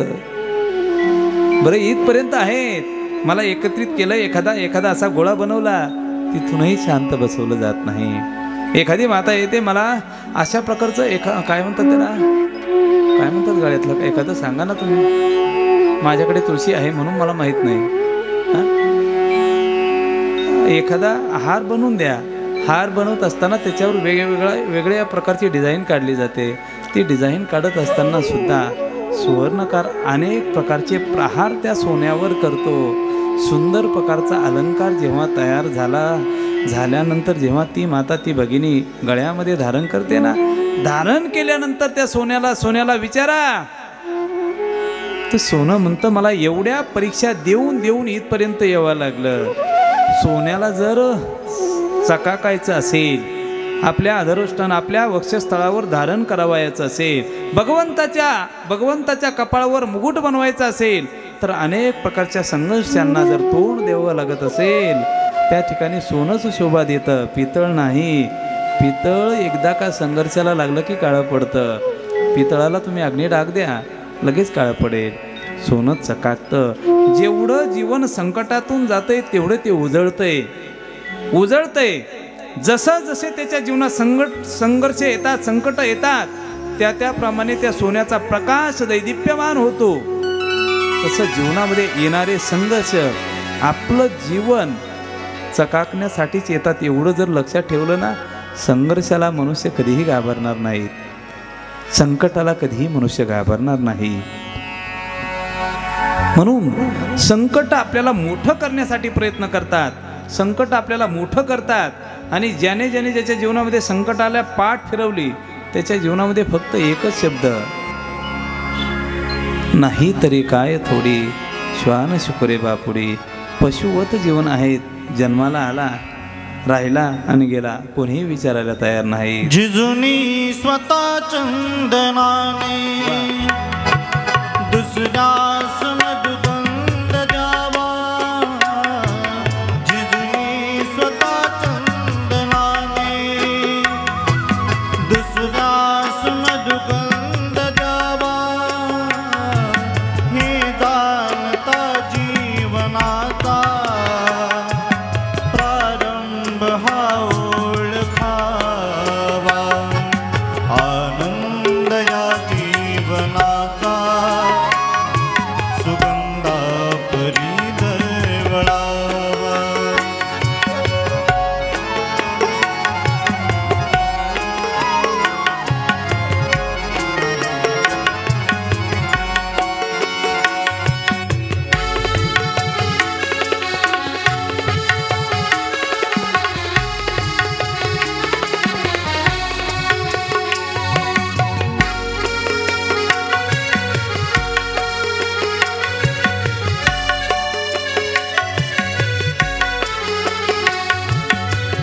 बरं इथपर्यंत आहेत, मला एकत्रित केलं, एखादा असा गोळा बनवला, तिथूनही शांत बसवलं जात नाही। एखादी माता येते, मला अशा प्रकारचं काय म्हणतात त्याला, काय म्हणतात गळ्यातलं एखादं सांगा ना तुम्ही। माझ्याकडे तुळशी आहे म्हणून मला माहीत नाही। एखादा हार बनवून द्या, हार बनवत असताना त्याच्यावर वेगवेगळ्या प्रकारची डिझाईन काढली जाते। ती डिझाईन काढत असताना सुद्धा सुवर्णकार अनेक प्रकारचे प्रहार त्या सोन्यावर करतो। सुंदर प्रकारचा अलंकार जेव्हा तयार झाल्यानंतर जेव्हा ती माता ती भगिनी गळ्यामध्ये धारण करते ना, धारण केल्यानंतर त्या सोन्याला विचारा, तर सोनं म्हणतं मला एवढ्या परीक्षा देऊन देऊन इथपर्यंत यावं लागलं। सोन्याला जर चकाकायचं असेल आपल्या अधरोष्ठान आपल्या वक्षस्थळावर धारण करावायचं असेल, भगवंताच्या कपाळावर मुकुट बनवायचा असेल, तर अनेक प्रकारच्या संघर्षांना जर तोंड द्यावं लागत असेल, त्या ठिकाणी सोनंच शोभा देतं, पितळ नाही. पितळ एकदा का संघर्षाला लागलं की काळं पडतं. पितळाला तुम्ही अग्नी डाग द्या, लगेच काळं पडेल. सोनं चकाकतं. जेवढं जीवन संकटातून जातंय तेवढं ते उजळतंय. जसं जसे त्याच्या जीवनात संघर्ष येतात, संकट येतात, त्याप्रमाणे त्या सोन्याचा प्रकाश दैदिप्यमान होतो. तसं जीवनामध्ये येणारे संघर्ष आपलं जीवन चकाकण्यासाठीच येतात. एवढं जर लक्षात ठेवलं ना, संघर्षाला मनुष्य कधीही घाबरणार नाही, संकटाला कधीही मनुष्य घाबरणार नाही. म्हणून संकट आपल्याला मोठं करण्यासाठी प्रयत्न करतात, संकट आपल्याला मोठं करतात. आणि ज्याने ज्याच्या जीवनामध्ये संकटाला पाठ फिरवली, त्याच्या जीवनामध्ये फक्त एकच शब्द, नाही तरी काय थोडी श्वान शुकुरे बापुडी. पशुवत जीवन आहेत, जन्माला आला, राहिला आणि गेला, कोणीही विचारायला तयार नाही. जिजुनी स्वतः चंदनाने दुसऱ्यास मधुगंध द्यावा, जिजुनी स्वतः चंदनाने दुसऱ्यास मधुगंध द्यावा, हे जाणता जीवनाचा प्रारंभ हा ओळखावा. आनंद या जीवनाचा सुगंधा परी दरवळावा.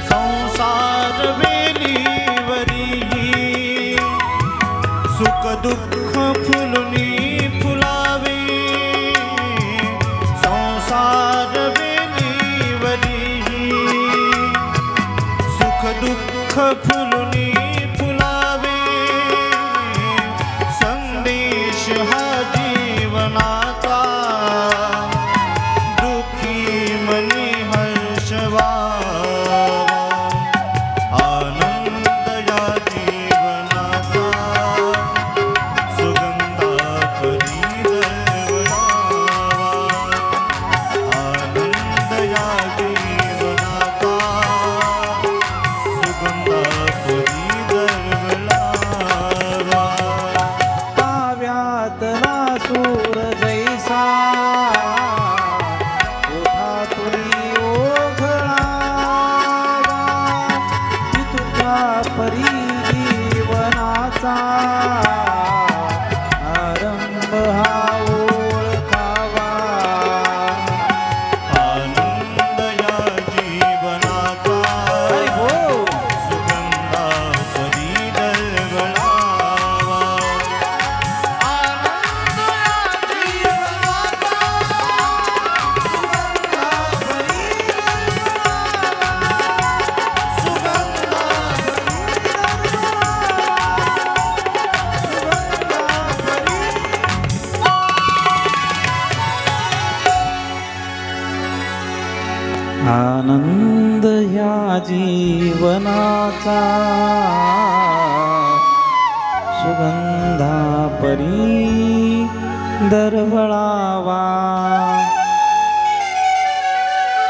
संसार वेलीवरी सुख दुःख फुलुनी फुलावे, संसार वेलीवरी सुख दुःख फुलुनी फुलावे. संदेश हा जीवनाचा दुःखी मनी हर्ष व्हावा. आनंद या जीवनाचा सुगंधा परी दरवळावा. आनंद या जीवनाचा सुगंधा परी दरवळावा. पाव्यातला सूर जैसा ओठातुनी ओघळावा, तुझ्या परी जीवनाचा आरंभ हा ओळखावा. आनंद या जीवनाचा हरी बोल. सुगंधा परी दरवळावा. आनंद या जीवनाचा आनंद ह्या जीवनाचा सुगंधा परी दरवळावा.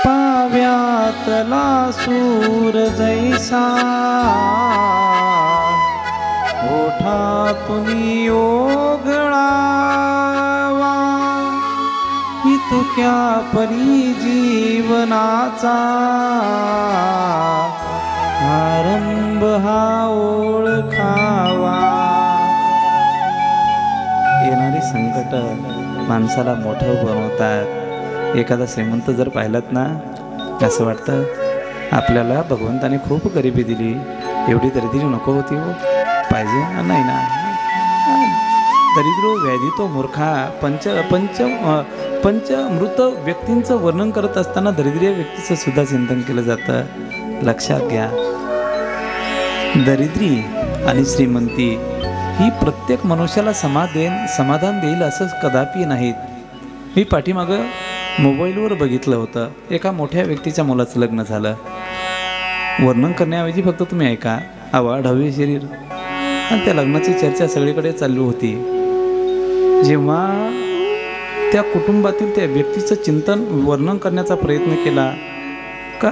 पाव्यातला सूर जैसा ओठातुनी ओघळावा, इतक्या परी जीवनाचा आरंभ हा ओळखावा. येणारी संकट माणसाला मोठं बनवतात. एखादा श्रीमंत जर पाहिलात ना, असं वाटतं आपल्याला भगवंताने खूप गरिबी दिली, एवढी दरिद्री नको होती हो, पाहिजे नाही ना. दरिद्रो व्याधी तो मूर्खा पंचमृत व्यक्तींचं वर्णन करत असताना दरिद्री व्यक्तीचं सुद्धा चिंतन केलं जातं. लक्षात घ्या, दरिद्री आणि श्रीमंती ही प्रत्येक मनुष्याला समाधान देईल असंच कदापि नाहीत. मी पाठीमागं मोबाईलवर बघितलं होतं, एका मोठ्या व्यक्तीच्या मुलाचं लग्न झालं. वर्णन करण्याऐवजी फक्त तुम्ही ऐका. आवाढ हवे शरीर आणि त्या लग्नाची चर्चा सगळीकडे चालू होती. जेव्हा त्या कुटुंबातील त्या व्यक्तीचं चिंतन वर्णन करण्याचा प्रयत्न केला का,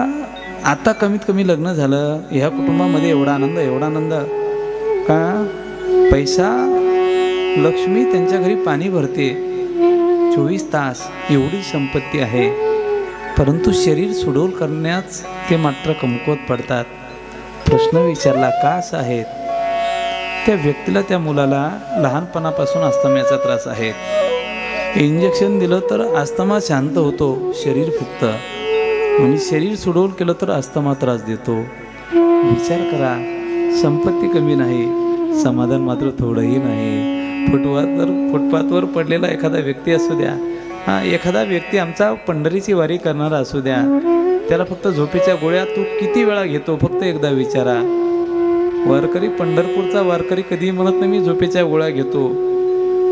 आता कमीत कमी लग्न झालं, ह्या कुटुंबामध्ये एवढा आनंद का, पैसा लक्ष्मी त्यांच्या घरी पाणी भरते 24 तास, एवढी संपत्ती आहे, परंतु शरीर सुडोल करण्यास ते मात्र कमकुवत पडतात. प्रश्न विचारला का असं आहेत? त्या व्यक्तीला, त्या मुलाला लहानपणापासून अस्थमाचा त्रास आहे. इंजेक्शन दिलं तर अस्थमा शांत होतो, शरीर फुगतं, आणि शरीर सुडोल केलं तर अस्थमा त्रास देतो. विचार करा, संपत्ती कमी नाही, समाधान मात्र थोडंही नाही. फुटपाथवर पडलेला एखादा व्यक्ती असू द्या, एखादा व्यक्ती आमचा पंढरीची वारी करणारा असू द्या, त्याला फक्त झोपेच्या गोळ्या तू किती वेळा घेतो फक्त एकदा विचारा. वारकरी, पंढरपूरचा वारकरी कधी म्हणत नाही मी झोपेच्या गोळ्या घेतो.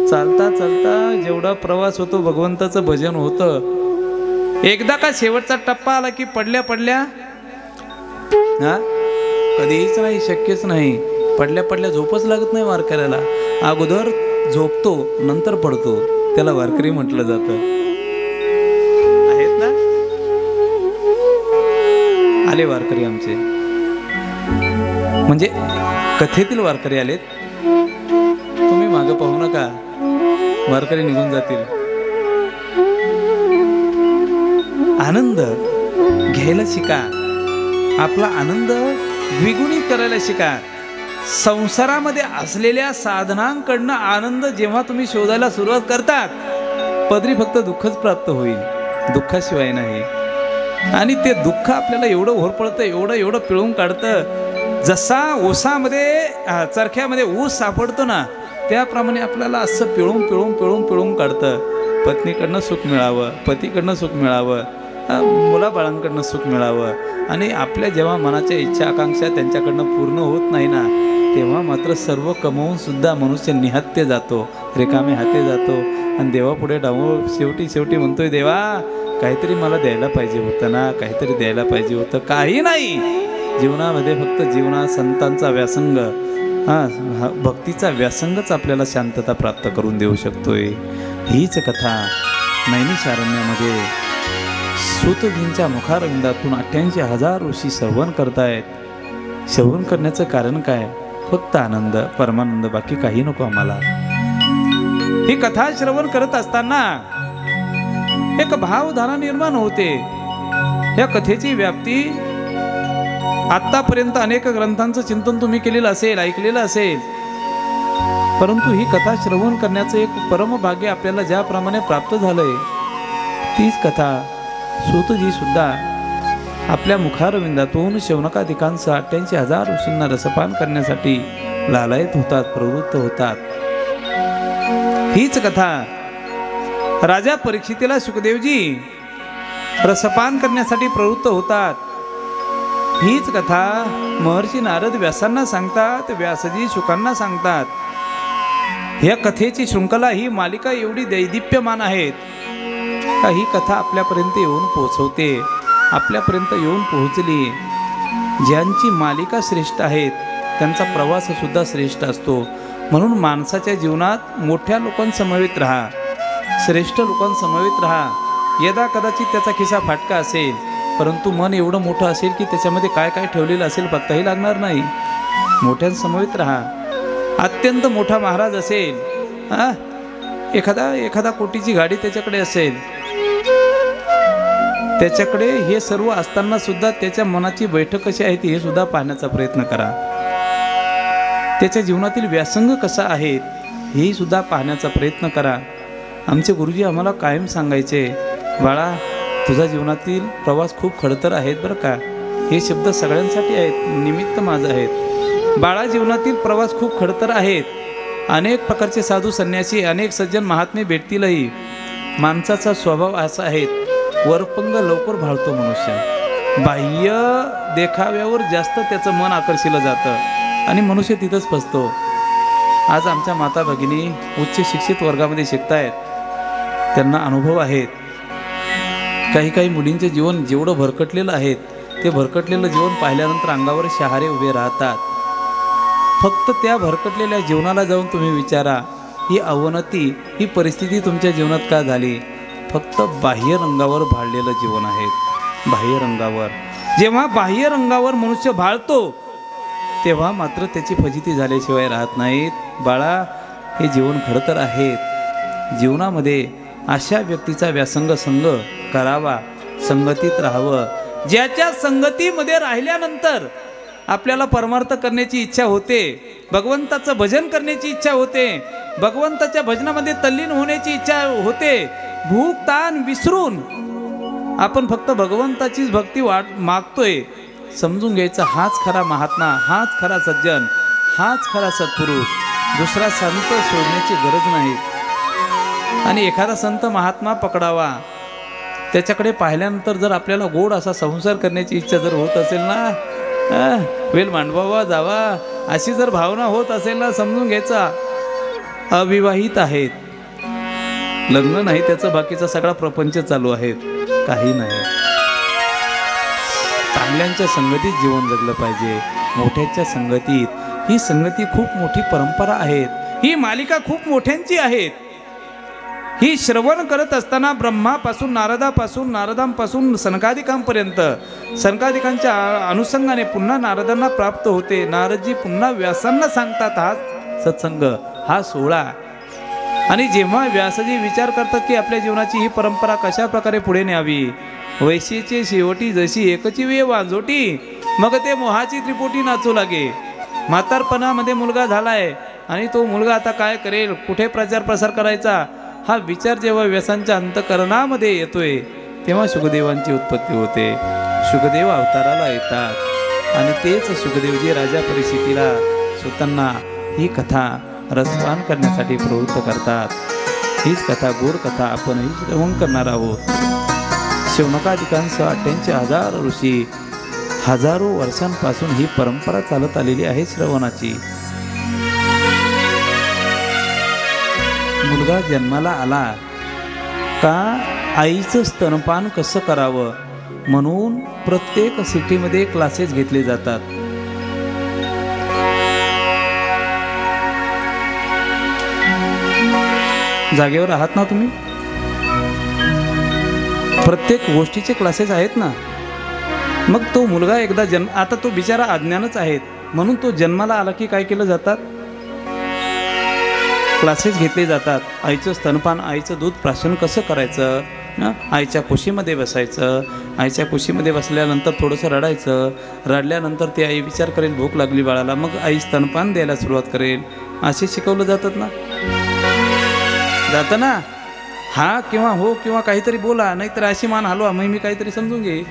चालता चालता जेवढा प्रवास होतो भगवंताचं भजन होतं. एकदा का शेवटचा टप्पा आला की पडल्या कधीच नाही, शक्यच नाही. पडल्या झोपच लागत नाही वारकऱ्याला. अगोदर झोपतो नंतर पडतो, त्याला वारकरी म्हटलं जातं. आहेत ना, आले वारकरी आमचे, म्हणजे कथेतील वारकरी आलेत. तुम्ही मागं पाहू नका, वारकरी निघून जातील. आनंद घ्यायला शिका, आपला आनंद द्विगुणित करायला शिका. संसारामध्ये असलेल्या साधनांकडनं आनंद जेव्हा तुम्ही शोधायला सुरुवात करतात, पदरी फक्त दुःखच प्राप्त होईल, दुःखाशिवाय नाही. आणि ते दुःख आपल्याला एवढं होरपळतं, एवढं पिळून काढतं. जसा ऊसामध्ये चरख्यामध्ये ऊस सापडतो ना, त्याप्रमाणे आपल्याला असं पिळून काढतं. पत्नीकडनं सुख मिळावं, पतीकडनं सुख मिळावं, मुलाबाळांकडनं सुख मिळावं. आणि आपल्या जेव्हा मनाच्या इच्छा आकांक्षा त्यांच्याकडनं पूर्ण होत नाही ना, तेव्हा मात्र सर्व कमवून सुद्धा मनुष्य निहत्य जातो, रिकामे हाते जातो. आणि देवापुढे डावून शेवटी म्हणतोय, देवा काहीतरी मला द्यायला पाहिजे होतं ना, काहीतरी द्यायला पाहिजे होतं. काही नाही जीवनामध्ये, फक्त संतांचा व्यासंग, भक्तीचा व्यासंगच आपल्याला शांतता प्राप्त करून देऊ शकतोय. हीच कथा नैमिषारण्यामध्ये सूतजींच्या मुखारविंदातून 88,000 ऋषी श्रवण करतायत. श्रवण करण्याचं कारण काय? फक्त आनंद, परमानंद, बाकी काही नको आम्हाला. ही कथा श्रवण करत असताना एक भावधारा निर्माण होते. या कथेची व्याप्ती, आतापर्यंत अनेक ग्रंथांचं चिंतन तुम्ही केलेलं असेल, ऐकलेलं असेल, परंतु ही कथा श्रवण करण्याचं एक परमभाग्य आपल्याला ज्याप्रमाणे प्राप्त झालंय, तीच कथा सूतजी सुद्धा आपल्या मुखारविंदातून शौनकादिकांसह 88,000 ऋषींना रसपान करण्यासाठी लालायत होतात, प्रवृत्त होतात. हीच कथा राजा परीक्षितीला सुखदेवजी रसपान करण्यासाठी प्रवृत्त होतात. हीच कथा महर्षी नारद व्यासांना सांगतात, व्यासजी शुकांना सांगतात. या कथेची शृंखला, ही मालिका एवढी दैदिप्यमान आहेत का ही कथा आपल्यापर्यंत येऊन पोहोचवते. आपल्यापर्यंत येऊन पोहोचली. ज्यांची मालिका श्रेष्ठ आहेत त्यांचा प्रवास सुद्धा श्रेष्ठ असतो. म्हणून माणसाच्या जीवनात मोठ्या लोकांसमवेत राहा, श्रेष्ठ लोकांसमवेत राहा. यदा कदाचित त्याचा खिसा फाटका असेल, परंतु मन एवढं मोठं असेल की त्याच्यामध्ये काय काय ठेवलेलं असेल बघताही लागणार नाही. मोठ्यांसमवेत राहा. अत्यंत मोठा महाराज असेल, एखादा कोटीची गाडी त्याच्याकडे असेल, त्याच्याकडे हे सर्व असताना सुद्धा त्याच्या मनाची बैठक कशी आहे हे सुद्धा पाहण्याचा प्रयत्न करा. त्याच्या जीवनातील व्यासंग कसा आहे हेही सुद्धा पाहण्याचा प्रयत्न करा. आमचे गुरुजी आम्हाला कायम सांगायचे, बाळा तुझ्या जीवनातील प्रवास खूप खडतर आहेत बरं का, हे शब्द सगळ्यांसाठी आहेत, निमित्त माझं आहेत. बाळा, जीवनातील प्रवास खूप खडतर आहेत. अनेक प्रकारचे साधू संन्यासी, अनेक सज्जन महात्मे भेटतीलही. माणसाचा स्वभाव असा आहे, वरपंग लवकर भाळतो मनुष्य. बाह्य देखाव्यावर जास्त त्याचं मन आकर्षिलं जातं आणि मनुष्य तिथंच फसतो. आज आमच्या माता भगिनी उच्च शिक्षित वर्गामध्ये शिकतायत, त्यांना अनुभव आहेत. काही काही मुलींचे जीवन जेवढं भरकटलेलं आहे, ते भरकटलेलं जीवन पाहिल्यानंतर अंगावर शहारे उभे राहतात. फक्त त्या भरकटलेल्या जीवनाला जाऊन तुम्ही विचारा, ही अवनती, ही परिस्थिती तुमच्या जीवनात का झाली? फक्त बाह्य रंगावर भाळलेलं जीवन आहे. बाह्य रंगावर, जेव्हा बाह्य रंगावर मनुष्य भाळतो तेव्हा मात्र त्याची फजिती झाल्याशिवाय राहत नाहीत. बाळा, हे जीवन खरं तर आहे. जीवनामध्ये अशा व्यक्तीचा व्यासंग संग करावा, संगतीत राहावं, ज्याच्या संगतीमध्ये राहिल्यानंतर आपल्याला परमार्थ करण्याची इच्छा होते, भगवंताचं भजन करण्याची इच्छा होते, भगवंताच्या भजनामध्ये तल्लीन होण्याची इच्छा होते. भूक ताण विसरून आपण फक्त भगवंताचीच भक्ती मागतोय. समजून घ्यायचं, हाच खरा महात्मा, हाच खरा सज्जन, हाच खरा सत्पुरुष. दुसरा संत शोधण्याची गरज नाही. आणि एखादा संत महात्मा पकडावा, त्याच्याकडे पाहिल्यानंतर जर आपल्याला गोड असा संसार करण्याची इच्छा जर होत असेल ना, वेल मांडवावा जावा अशी जर भावना होत असेल ना, समजून घ्यायचा अविवाहित आहेत, लग्न नाही, त्याचं बाकीचा सगळा प्रपंच चालू आहे, काही नाही. चांगल्यांच्या संगतीत जीवन जगलं पाहिजे, मोठ्यांच्या संगतीत. ही संगती खूप मोठी परंपरा आहे, ही मालिका खूप मोठ्यांची आहे. ही श्रवण करत असताना ब्रह्मापासून नारदापासून, नारदांपासून सनकादिकांपर्यंत, सनकादिकांच्या अनुषंगाने पुन्हा नारदांना प्राप्त होते. नारदजी पुन्हा व्यासांना सांगतात हा सत्संग, हा सोहळा. आणि जेव्हा व्यासजी विचार करतात की आपल्या जीवनाची ही परंपरा कशा प्रकारे पुढे न्यावी, वैशीचे शेवटी जशी एकची वे वांजोटी, मग ते मोहाची त्रिपोटी नाचू लागे. म्हातारपणामध्ये मुलगा झालाय आणि तो मुलगा आता काय करेल, कुठे प्रचार प्रसार करायचा, हा विचार जेव्हा व्यासांच्या अंतःकरणामध्ये येतोय तेव्हा शुकदेवांची उत्पत्ती होते. शुकदेव अवताराला येतात आणि तेच शुकदेवजी राजा परीक्षितीला स्वतःना ही कथा रसपान करण्यासाठी प्रवृत्त करतात. हीच कथा, गोड कथा आपणही श्रवण करणार आहोत. शौनकादिकांसह 88,000 ऋषी, हजारो वर्षांपासून ही परंपरा चालत आलेली आहे श्रवणाची. मुलगा जन्माला आला का आईचं स्तनपान कसं करावं म्हणून प्रत्येक सिटीमध्ये क्लासेस घेतले जातात. जागेवर आहात ना तुम्ही? प्रत्येक गोष्टीचे क्लासेस आहेत ना. मग तो मुलगा एकदा आता तो बिचारा अज्ञानच आहेत म्हणून तो जन्माला आला की काय केलं जातात, क्लासेस घेतले जातात. आईचं स्तनपान, आईचं दूध प्राशन कसं करायचं ना, आईच्या कुशीमध्ये बसायचं, आईच्या कुशीमध्ये बसल्यानंतर थोडंसं रडायचं, रडल्यानंतर ती आई विचार करेल भूक लागली बाळाला, मग आई स्तनपान द्यायला सुरुवात करेल. असे शिकवलं जातात ना, जातं ना. हा किंवा हो किंवा काहीतरी बोला, नाहीतर अशी मान हलवा, मग मी काहीतरी समजून घे.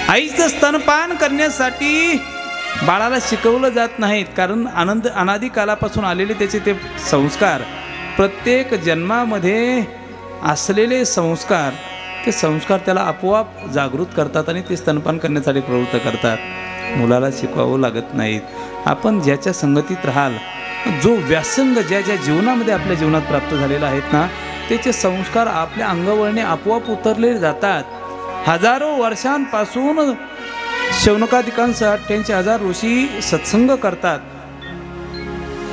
आईचं स्तनपान करण्यासाठी बाळाला शिकवलं जात नाहीत, कारण अनादी कालापासून आलेले त्याचे ते संस्कार, प्रत्येक जन्मामध्ये असलेले संस्कार, ते संस्कार त्याला आपोआप जागृत करतात आणि ते स्तनपान करण्यासाठी प्रवृत्त करतात. मुलाला शिकवावं लागत नाहीत. आपण ज्याच्या संगतीत राहाल, जो व्यासंग ज्या ज्या जीवनामध्ये आपल्या जीवनात प्राप्त झालेला आहेत ना, त्याचे संस्कार आपल्या अंगवळणे आपोआप उतरले जातात. हजारो वर्षांपासून शौनकादिकांसह 88,000 ऋषी सत्संग करतात.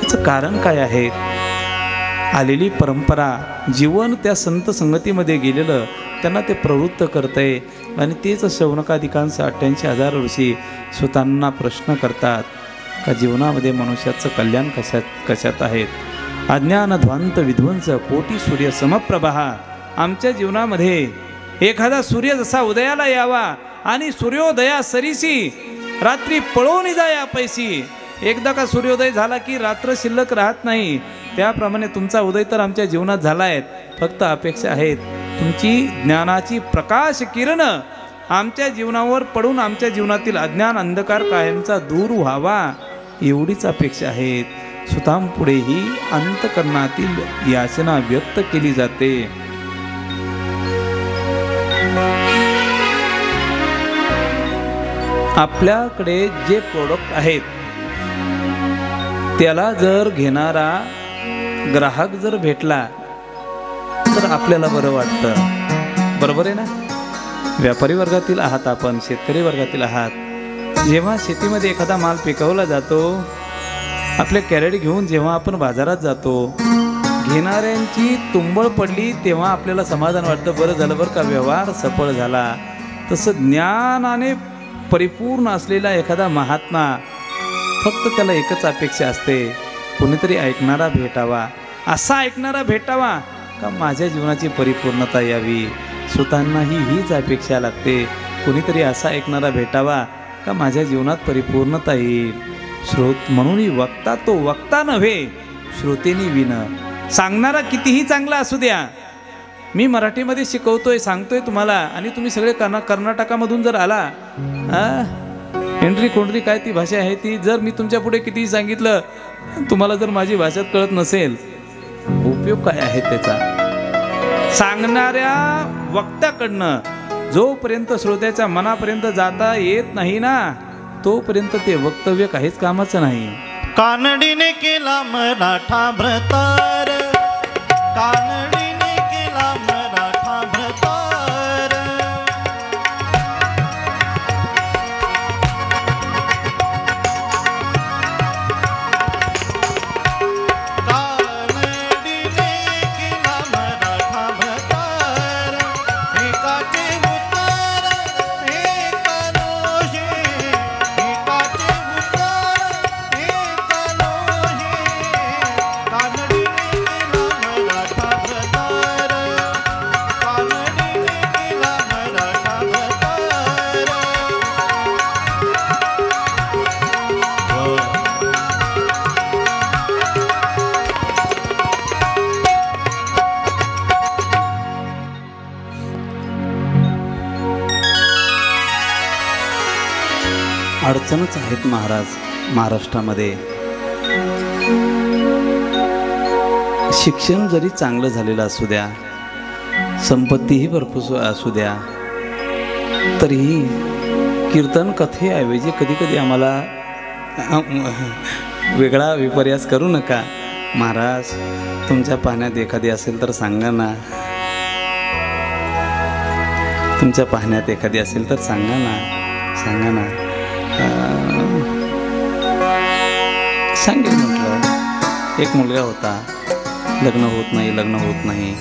याचं कारण काय आहे? आलेली परंपरा, जीवन त्या संत संगतीमध्ये गेलेलं त्यांना ते प्रवृत्त करतंय. आणि तेच शौनकादिकांसह 88,000 ऋषी स्वतःना प्रश्न करतात का जीवनामध्ये मनुष्याचं कल्याण कशात आहेत. अज्ञान ध्वांत विध्वंस कोटी सूर्य समप्रभा. आमच्या जीवनामध्ये एखादा सूर्य जसा उदयाला यावा आणि सूर्योदया सरीसी रात्री पळून जाया पैसी. एकदा का सूर्योदय झाला की रात्र शिल्लक राहत नाही. त्याप्रमाणे तुमचा उदय तर आमच्या जीवनात झाला आहे. फक्त अपेक्षा आहेत तुमची ज्ञानाची प्रकाश किरण आमच्या जीवनावर पडून आमच्या जीवनातील अज्ञान अंधकार कायमचा दूर व्हावा एवढीच अपेक्षा आहेत. सुतांपुढेही अंतकरणातील याचना व्यक्त केली जाते. आपल्याकडे जे प्रोडक्ट आहेत त्याला जर घेणारा ग्राहक जर भेटला तर आपल्याला बरं वाटतं. बरोबर आहे ना? व्यापारी वर्गातील आहात आपण, शेतकरी वर्गातील आहात. जेव्हा शेतीमध्ये एखादा माल पिकवला जातो, आपले कॅरेट घेऊन जेव्हा आपण बाजारात जातो, घेणाऱ्यांची तुंबळ पडली तेव्हा आपल्याला समाधान वाटतं. बरं झालं बरं का, व्यवहार सफळ झाला. तसं ज्ञानाने परिपूर्ण असलेला एखादा महात्मा, फक्त त्याला एकच अपेक्षा असते, कोणीतरी ऐकणारा भेटावा. असा ऐकणारा भेटावा का माझ्या जीवनाची परिपूर्णता यावी. स्वतःनाही हीच अपेक्षा लागते, कोणीतरी असा ऐकणारा भेटावा का माझ्या जीवनात परिपूर्णता येईल. म्हणून वक्ता तो वक्ता नव्हे, श्रोतेनी विन. सांगणारा कितीही चांगला असू द्या. मी मराठीमध्ये शिकवतोय, सांगतोय तुम्हाला, आणि तुम्ही सगळे कर्नाटकामधून जर आला, हेनरी कोंडरी काय ती भाषा आहे ती, जर मी तुमच्या पुढे कितीही सांगितलं, तुम्हाला जर माझी भाषाच कळत नसेल, उपयोग काय आहे त्याचा? सांगणाऱ्या वक्त्याकडनं जोपर्यंत श्रोत्याच्या मनापर्यंत जाता येत नाही ना, तोपर्यंत ते वक्तव्य काहीच कामाचं नाही. कानडीने केला मराठा भ्रतार, कानडीने केला मराठा भ्रतार. कानडीने केला मराठा भ्रतार. एकाचे उत्तर एक लोहे, एकाचे उत्तर एक लोहे. कानडीने केला मराठा भ्रतार, कानडीने केला मराठा भ्रतार. अडचणच आहेत महाराज महाराष्ट्रामध्ये. शिक्षण जरी चांगलं झालेलं असू द्या, संपत्तीही भरपूर असू द्या, तरीही कीर्तन कथेऐवजी कधी कधी आम्हाला वेगळा विपर्यास करू नका. महाराज, तुमच्या पाहण्यात एखादी असेल तर सांगा ना, तुमच्या पाहण्यात एखादी असेल तर सांगा ना, सांगा ना. सांगेल म्हटलं. एक मुलगा होता, लग्न होत नाही, लग्न होत नाही.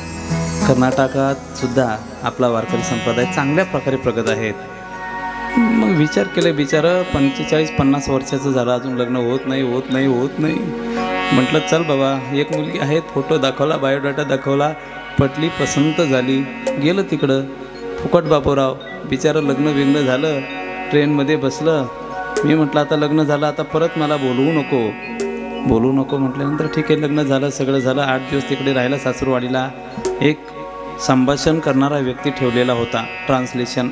कर्नाटकात सुद्धा आपला वारकरी संप्रदाय चांगल्या प्रकारे प्रगत आहेत. मग विचार केले, बिचारं 45-50 वर्षाचं झालं, अजून लग्न होत नाही, होत नाही, होत नाही. म्हटलं चल बाबा, एक मुलगी आहे, फोटो दाखवला, बायोडाटा दाखवला, पटली, पसंत झाली, गेलं तिकडं. फुकट बापूराव, बिचारं लग्न बिग्न झालं, ट्रेनमध्ये बसलं. मी म्हटलं आता लग्न झालं, आता परत मला बोलवू नको, बोलू नको. म्हटल्यानंतर ठीक आहे, लग्न झालं, सगळं झालं. 8 दिवस तिकडे राहिला सासूरवाडीला. एक संभाषण करणारा व्यक्ती ठेवलेला होता, ट्रान्सलेशन,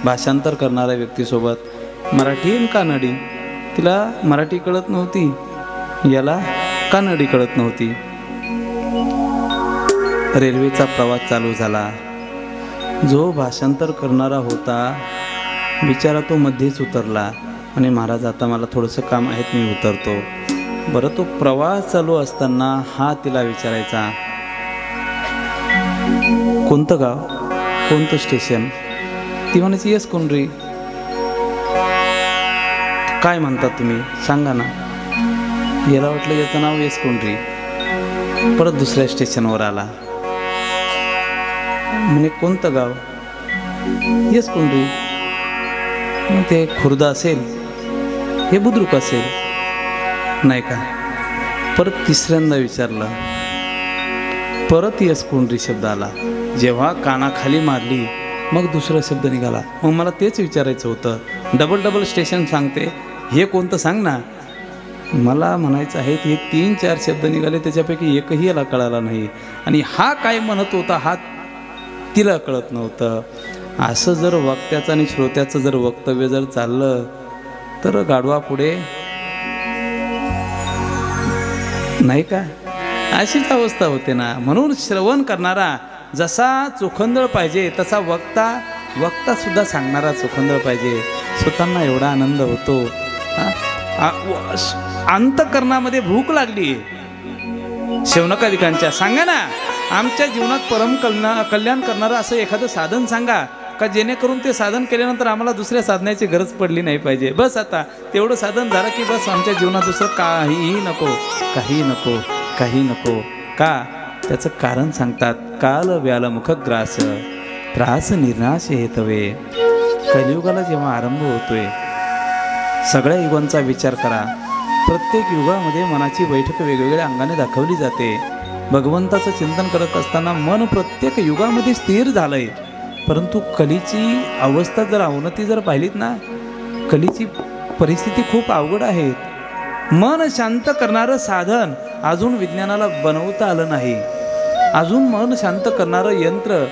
भाषांतर करणाऱ्या व्यक्तीसोबत. मराठी आणि कानडी. तिला मराठी कळत नव्हती, याला कानडी कळत नव्हती. रेल्वेचा प्रवास चालू झाला. जो भाषांतर करणारा होता बिचारा तो मध्येच उतरला आणि महाराज आता मला थोडंसं काम आहे, मी उतरतो. बरं, तो प्रवास चालू असताना हा तिला विचारायचा, कोणतं गाव, कोणतं स्टेशन? ती म्हणायची येस कोंडरी. काय म्हणतात तुम्ही, सांगा ना. याला वाटलं याचं नाव येस कोंडरी. परत दुसऱ्या स्टेशनवर आला, म्हणे कोणतं गाव? येस कोंडरी. मग ते खुर्दा असेल, हे बुद्रुक असेल, नाही का? परत तिसऱ्यांदा विचारलं, परत येस कोंडरी शब्द आला. जेव्हा कानाखाली मारली मग दुसरा शब्द निघाला. मग मला तेच विचारायचं होतं, डबल स्टेशन सांगते, हे कोणतं सांग ना. मला म्हणायचं आहे, हे 3-4 शब्द निघाले, त्याच्यापैकी एकही याला कळाला नाही. आणि हा काय म्हणत होता, हा तिला कळत नव्हतं. असं जर वक्त्याचं आणि श्रोत्याचं जर वक्तव्य जर चाललं तर गाढवा पुढे नाही का, अशीच अवस्था होते ना. म्हणून श्रवण करणारा जसा चोखंदळ पाहिजे तसा वक्ता सुद्धा सांगणारा चोखंदळ पाहिजे. स्वतःना एवढा आनंद होतो. अंतःकरणामध्ये भूक लागली शौनकादिकांच्या. सांगा ना, आमच्या जीवनात परम कल्याण करणारं असं एखादं साधन सांगा का जेणेकरून ते साधन केल्यानंतर आम्हाला दुसऱ्या साधनाची गरज पडली नाही पाहिजे. बस आता तेवढं साधन झालं की बस आमच्या जीवनात दुसरं काहीही नको, काही नको, काही नको. का? त्याचं कारण सांगतात. काल व्यालमुखग्रास त्रास निर्नाश हेतवे. कलियुगाला जेव्हा आरंभ होतोय, सगळ्या युगांचा विचार करा. प्रत्येक युगामध्ये मनाची बैठक वेगवेगळ्या अंगाने दाखवली जाते. भगवंताचं चिंतन करत असताना मन प्रत्येक युगामध्ये स्थिर झालंय. परंतु कलीची अवस्था जर अवनती जर पाहिलीत ना, कलीची परिस्थिती खूप अवघड आहे. मन शांत करणारं साधन अजून विज्ञानाला बनवता आलं नाही. अजून मन शांत करणारं यंत्र,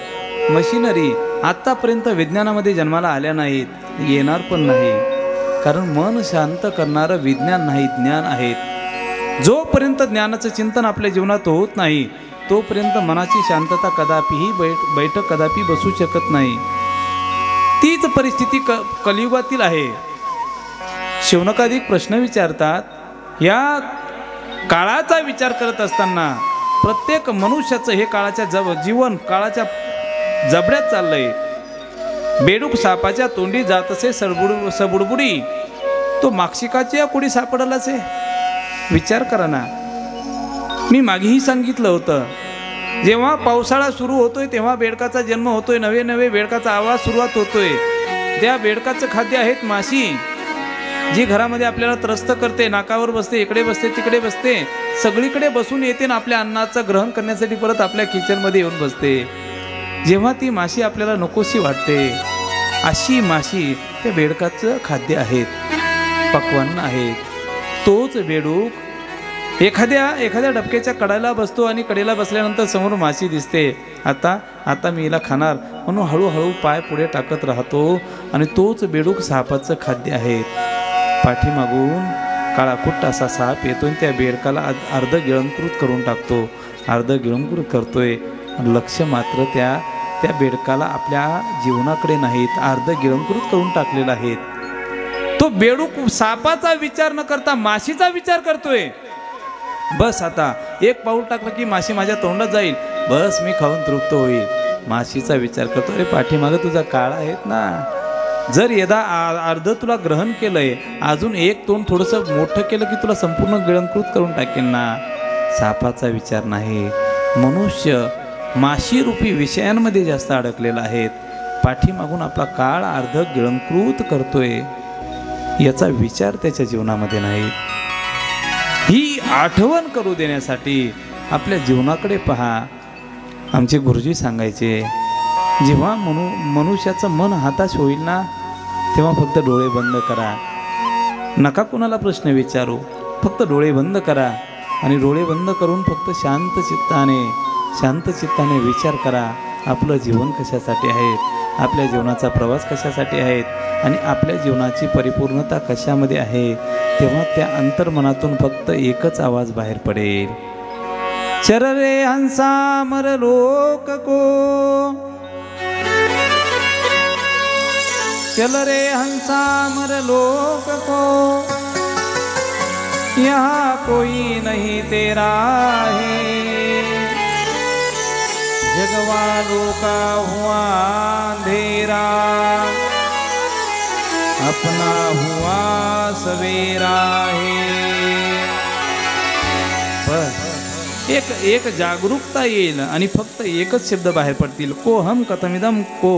मशिनरी आत्तापर्यंत विज्ञानामध्ये जन्माला आल्या नाहीत, येणार पण नाही. कारण मन शांत करणारं विज्ञान नाही, ज्ञान आहेत. जोपर्यंत ज्ञानाचं चिंतन आपल्या जीवनात होत नाही तोपर्यंत मनाची शांतता कदापिही बैठक कदापि बसू शकत नाही. तीच परिस्थिती कलियुगातील आहे. शौनकादिक प्रश्न विचारतात. या काळाचा विचार करत असताना प्रत्येक मनुष्याचं हे काळाच्या जीवन काळाच्या जबड्यात चाललंय. बेडूक सापाच्या तोंडी जात असे सबुडबुडी, तो माक्षिकाच्या कुडी सापडला असे. विचार करा ना. मी मागेही सांगितलं होतं, जेव्हा पावसाळा सुरू होतोय तेव्हा बेडकाचा जन्म होतोय. नवे नवे बेडकाचा आवाज सुरुवात होतोय. त्या बेडकाचं खाद्य आहेत माशी, जी घरामध्ये आपल्याला त्रस्त करते, नाकावर बसते, इकडे बसते, तिकडे बसते, सगळीकडे बसून येते आणि आपल्या अन्नाचं ग्रहण करण्यासाठी परत आपल्या किचनमध्ये येऊन बसते. जेव्हा ती माशी आपल्याला नकोशी वाटते, अशी माशी त्या बेडकाचं खाद्य आहेत, पक्वान्न आहेत. तोच बेडूक एखाद्या डबक्याच्या कडेला बसतो आणि कडेला बसल्यानंतर समोर माशी दिसते. आता मी हिला खाणार म्हणून हळूहळू पाय पुढे टाकत राहतो आणि तोच बेडूक सापाचं खाद्य आहे. पाठीमागून काळाकुट्ट असा साप येतो आणि त्या बेडकाला अर्ध गिळंकृत करून टाकतो. अर्ध गिळंकृत करतोय. लक्ष मात्र त्या बेडकाला आपल्या जीवनाकडे नाहीत, अर्ध गिळंकृत करून टाकलेला आहे. तो बेडूक सापाचा विचार न करता माशीचा विचार करतोय. बस आता एक पाऊल टाकलं की माशी माझ्या तोंडात जाईल, बस मी खाऊन तृप्त होईल. माशीचा विचार करतो. अरे पाठीमागं तुझा काळ आहेत ना. जर यदा अर्ध तुला ग्रहण केलंय, अजून एक तोंड थोडंसं मोठं केलं की तुला संपूर्ण गिळंकृत करून टाकेल ना. सापाचा विचार नाही. मनुष्य माशीरूपी विषयांमध्ये जास्त अडकलेला आहे. पाठीमागून आपला काळ अर्ध गिळंकृत करतोय, याचा विचार त्याच्या जीवनामध्ये नाही. ही आठवण करू देण्यासाठी आपल्या जीवनाकडे पहा. आमचे गुरुजी सांगायचे, जेव्हा मनुष्याचं मन हताश होईल ना, तेव्हा फक्त डोळे बंद करा. नका कुणाला प्रश्न विचारू, फक्त डोळे बंद करा आणि डोळे बंद करून फक्त शांत चित्ताने विचार करा. आपलं जीवन कशासाठी आहे, आपल्या जीवनाचा प्रवास कशासाठी आहे आणि आपल्या जीवनाची परिपूर्णता कशामध्ये आहे. तेव्हा त्या अंतर्मनातून फक्त एकच आवाज बाहेर पडेल. चर रे हंसा मर लोक को, चल रे हंसा मर लोक को, यहाँ कोई नहीं तेरा है. जगवालों का हुआ अंधेरा, अपना हुआ सवेरा है. बस एक जागरूकता येईल आणि फक्त एकच शब्द बाहेर पडतील. को हम कथमिदम को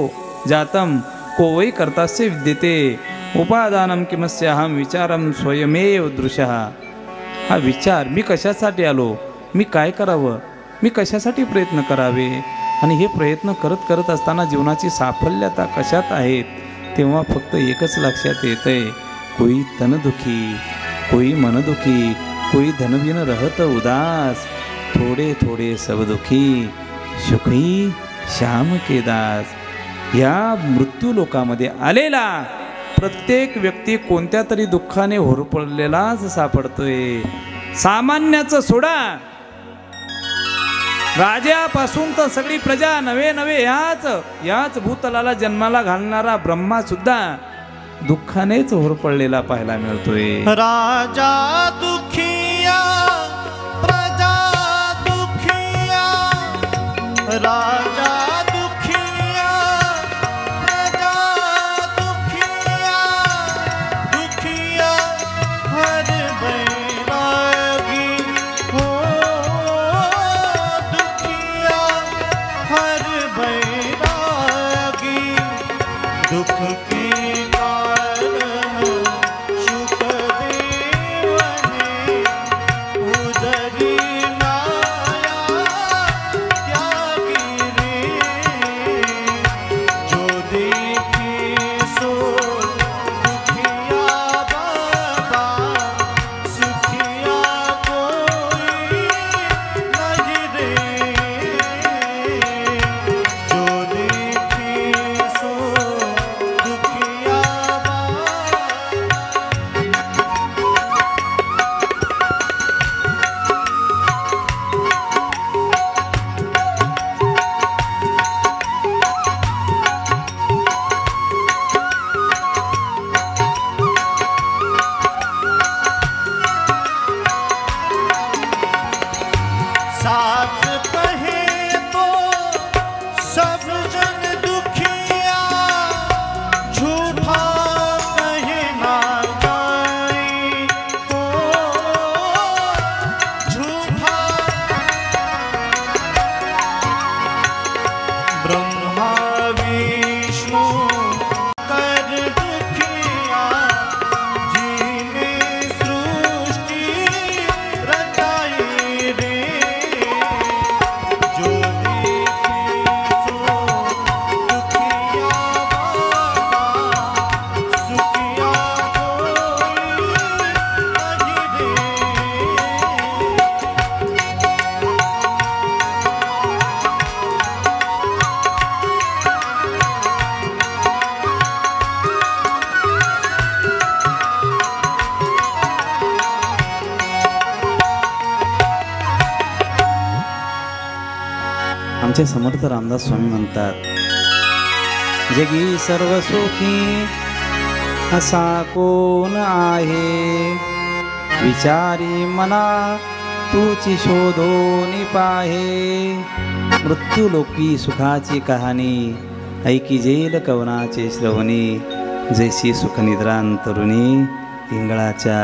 जातम को वै कर्तास्य विद्यते उपादानम किमस्याहम विचारम स्वयमेव दृश्यः. हा विचार, मी कशासाठी आलो, मी काय करावं, मी कशासाठी प्रयत्न करावे आणि हे प्रयत्न करत असताना जीवनाची साफल्यता कशात आहेत, तेव्हा फक्त एकच लक्षात येतंय. कोई तनदुखी, कोई मनदुखी, कोई धनबिन रहत उदास, थोडे थोडे सब दुखी, सुखी श्याम के दास। या मृत्यू लोकामध्ये आलेला प्रत्येक व्यक्ती कोणत्या तरी दुःखाने होरपळलेलाच सापडतोय। सामान्याचं सोडा, राजापासून तर सगळी प्रजा नवे नवे याच भूतलाला जन्माला घालणारा ब्रह्मा सुद्धा दुःखानेच होरपळलेला पाहायला मिळतोय। राजा दुखिया प्रजा दुखिया, राजा दुखिया प्रजा दुखिया, दुखिया हर बैरागी हो, दुखिया हर बैरागी, दुख के आमचे समर्थ रामदास स्वामी म्हणतात, जगी सर्व सुखी असा कोण आहे, विचारी मना तुची शोधोनी पाहे। मृत्यू लोकी सुखाची कहाणी ऐकी जेल कवनाचे श्रवणी, जैसी सुखनिद्रांतरुणी इंगळाच्या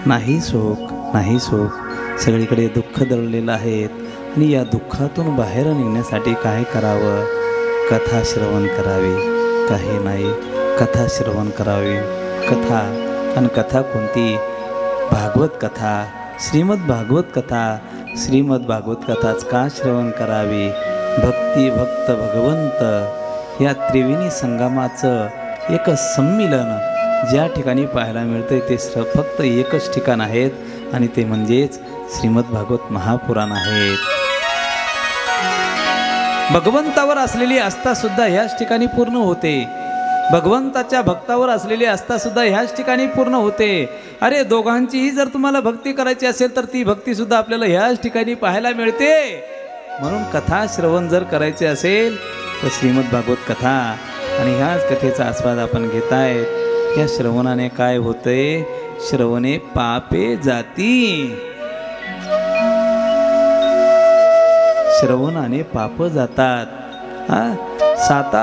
नाही सुख नाही सुख। सगळीकडे दुःख दडलेलं आहे आणि या दुःखातून बाहेर निघण्यासाठी काय करावं? कथा श्रवण करावी, काही नाही कथा श्रवण करावी। कथा आणि कथा कोणती? भागवत कथा, श्रीमद भागवत कथा। श्रीमद भागवत कथाच का श्रवण करावी? भक्ती भक्त भगवंत या त्रिवेणी संगमाचं एक संमिलन ज्या ठिकाणी पाहायला मिळते ते फक्त एकच ठिकाण आहेत आणि ते म्हणजेच श्रीमद भागवत महापुराण आहेत। भगवंतावर असलेली आस्था सुद्धा ह्याच ठिकाणी पूर्ण होते। भगवंताच्या भक्तावर असलेली आस्था सुद्धा ह्याच ठिकाणी पूर्ण होते। अरे दोघांचीही जर तुम्हाला भक्ती करायची असेल तर ती भक्ती सुद्धा आपल्याला ह्याच ठिकाणी पाहायला मिळते। म्हणून कथा श्रवण जर करायचे असेल तर श्रीमद भागवत कथा आणि ह्याच कथेचा आस्वाद आपण घेतायत। या श्रवणाने काय होतंय? श्रवणे पापे जाती, श्रवणाने पाप जातात। 7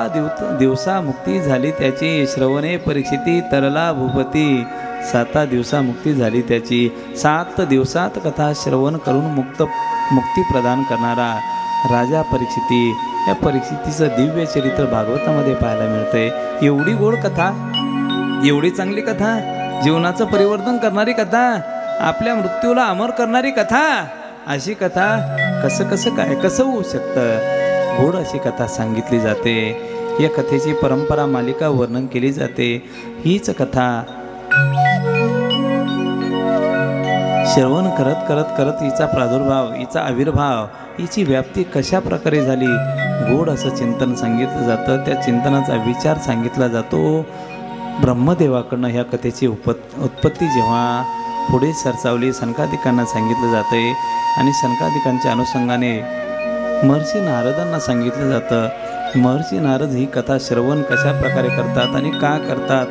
दिवसा मुक्ती झाली त्याची, श्रवणे परीक्षिती तरला भूपती। 7 दिवसा मुक्ती झाली त्याची। 7 दिवसात कथा श्रवण करून मुक्ती प्रदान करणारा राजा परीक्षिती, या परीक्षितीचं दिव्य चरित्र भागवतामध्ये पाहायला मिळतंय। एवढी गोड कथा, एवढी चांगली कथा, जीवनाचं परिवर्तन करणारी कथा, आपल्या मृत्यूला अमर करणारी कथा। अशी कथा कसं होऊ शकतं? गोड अशी कथा सांगितली जाते। या कथेची परंपरा मालिका वर्णन केली जाते। हीच कथा श्रवण करत करत करत हिचा प्रादुर्भाव, हिचा आविर्भाव, हिची व्याप्ती कशा प्रकारे झाली गोड असं चिंतन सांगितलं जातं. त्या चिंतनाचा विचार सांगितला जातो. ब्रह्मदेवाकडनं ह्या कथेची उत्पत्ती जेव्हा पुढे सरसावली, सनकादिकांना सांगितलं जातं आहे आणि सनकादिकांच्या अनुषंगाने महर्षी नारदांना सांगितलं जातं. महर्षी नारद ही कथा श्रवण कशा प्रकारे करतात आणि का करतात,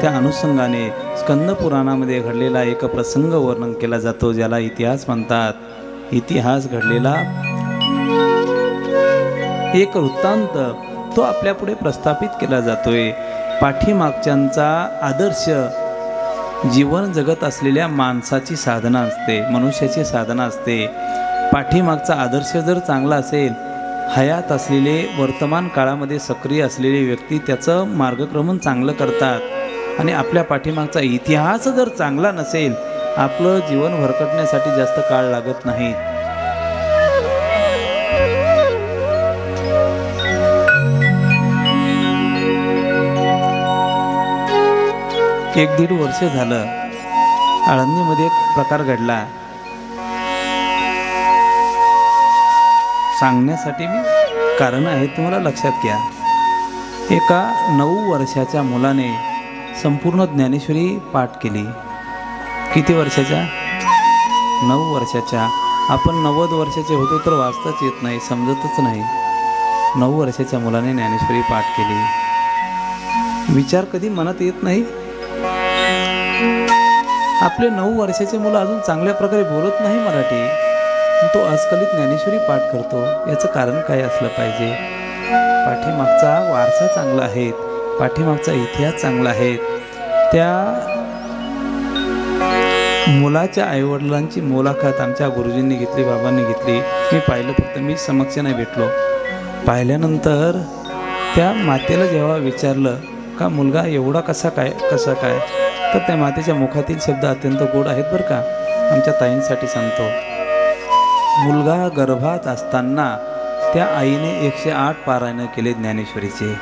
त्या अनुषंगाने स्कंद पुराणामध्ये घडलेला एक प्रसंग वर्णन केला जातो, ज्याला इतिहास म्हणतात. इतिहास घडलेला एक वृत्तांत तो आपल्या पुढे प्रस्थापित केला जातोय. पाठीमागच्यांचा आदर्श जीवन जगत असलेल्या माणसाची साधना असते, मनुष्याची साधना असते. पाठीमागचा आदर्श जर चांगला असेल, हयात असलेले वर्तमान काळामध्ये सक्रिय असलेले व्यक्ती त्याचं मार्गक्रमण चांगलं करतात. आणि आपल्या पाठीमागचा इतिहास जर चांगला नसेल, आपलं जीवन भरकटण्यासाठी जास्त काळ लागत नाही. एक दीड वर्ष झालं आळंदीमध्ये एक प्रकार घडला. सांगण्यासाठी मी कारण आहे, तुम्हाला लक्षात घ्या. एका 9 वर्षाच्या मुलाने संपूर्ण ज्ञानेश्वरी पाठ केली. किती वर्षाच्या? 9 वर्षाच्या. आपण 90 वर्षाचे होतो तर वाचताच येत नाही, समजतच नाही. 9 वर्षाच्या मुलाने ज्ञानेश्वरी पाठ केली. विचार कधी मनात येत नाही? आपले 9 वर्षाचे मुलं अजून चांगल्या प्रकारे बोलत नाही मराठी, तो अस्खलित ज्ञानेश्वरी पाठ करतो. याचं कारण काय असलं पाहिजे? पाठीमागचा वारसा चांगला आहे, पाठीमागचा इतिहास चांगला आहे. त्या मुलाच्या आईवडिलांची मुलाखत आमच्या गुरुजींनी घेतली, बाबांनी घेतली. मी पाहिलं, फक्त मी समक्ष नाही भेटलो. पाहिल्यानंतर त्या मातेला जेव्हा विचारलं का मुलगा एवढा कसा काय, तर त्या मातेच्या मुखातील शब्द अत्यंत गोड आहेत बरं का. आमच्या ताईंसाठी सांगतो. मुलगा गर्भात असताना त्या आईने 108 पारायण केले ज्ञानेश्वरीचे.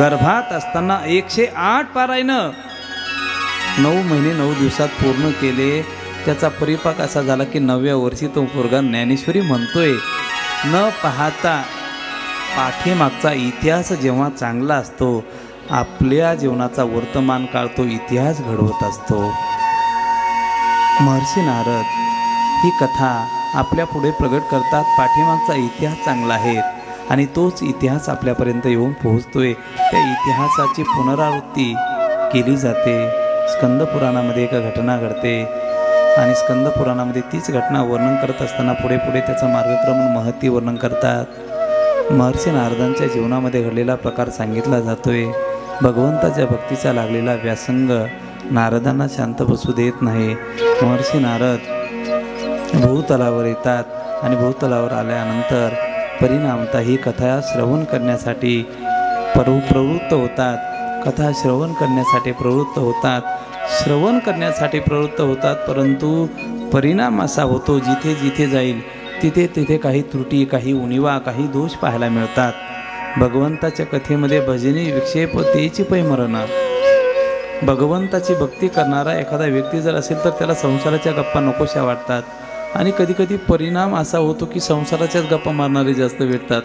गर्भात असताना 108 पारायण 9 महिने 9 दिवसात पूर्ण केले. त्याचा परिपाक असा झाला की 9व्या वर्षी तो पोरगा ज्ञानेश्वरी म्हणतोय. न पाहता पाठीमागचा इतिहास जेव्हा चांगला असतो, आपल्या जीवनाचा वर्तमान काळ तो इतिहास घडवत असतो. महर्षी नारद ही कथा आपल्या पुढे प्रगट करतात. पाठीमागचा इतिहास चांगला आहे आणि तोच इतिहास आपल्यापर्यंत येऊन पोहोचतोय. त्या इतिहासाची पुनरावृत्ती केली जाते. स्कंद पुराणामध्ये एक घटना घडते आणि स्कंद पुराणामध्ये तीच घटना वर्णन करत असताना पुढे पुढे त्याचं मार्गक्रमण महती वर्णन करतात. महर्षी नारदांच्या जीवनामध्ये घडलेला प्रकार सांगितला जातोय. भगवंताच्या भक्तीचा लागलेला व्यासंग नारदांना शांत बसू देत नाही. महर्षी नारद भूतलावर येतात आणि भूतलावर आल्यानंतर परिणामतः ही कथा श्रवण करण्यासाठी प्रवृत्त होतात. कथा श्रवण करण्यासाठी प्रवृत्त होतात, श्रवण करण्यासाठी प्रवृत्त होतात. परंतु परिणाम असा होतो, जिथे जिथे जाईल तिथे तिथे काही त्रुटी, काही उणिवा, काही दोष पाहायला मिळतात. भगवंताच्या कथेमध्ये भजनी विक्षेप तेची पैमरण. भगवंताची भक्ती करणारा एखादा व्यक्ती जर असेल तर त्याला संसाराच्या गप्पा नकोशा वाटतात आणि कधी कधी परिणाम असा होतो की संसाराच्याच गप्पा मारणारे जास्त भेटतात.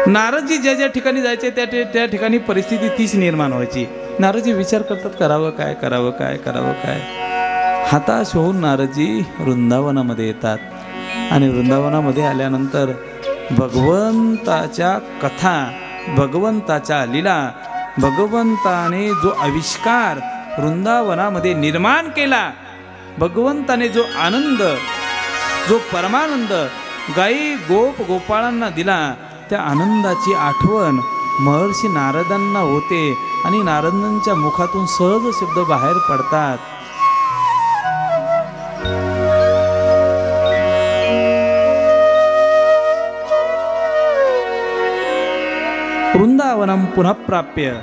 नारदजी ज्या ज्या ठिकाणी जायचे त्या ठिकाणी परिस्थिती तीच निर्माण व्हायची. नारदजी विचार करतात, करावं काय, करावं काय, करावं काय. हताश होऊन नारदजी वृंदावनामध्ये येतात आणि वृंदावनामध्ये आल्यानंतर भगवंताच्या कथा, भगवंताच्या लीला, भगवंताने जो आविष्कार वृंदावनामध्ये निर्माण केला, भगवंताने जो आनंद, जो परमानंद गाई गोप गोपाळांना दिला, त्या आनंदाची आठवण महर्षी नारदांना होते आणि नारदांच्या मुखातून सहज शब्द बाहेर पडतात. वृंदावनम पुन्हा प्राप्य.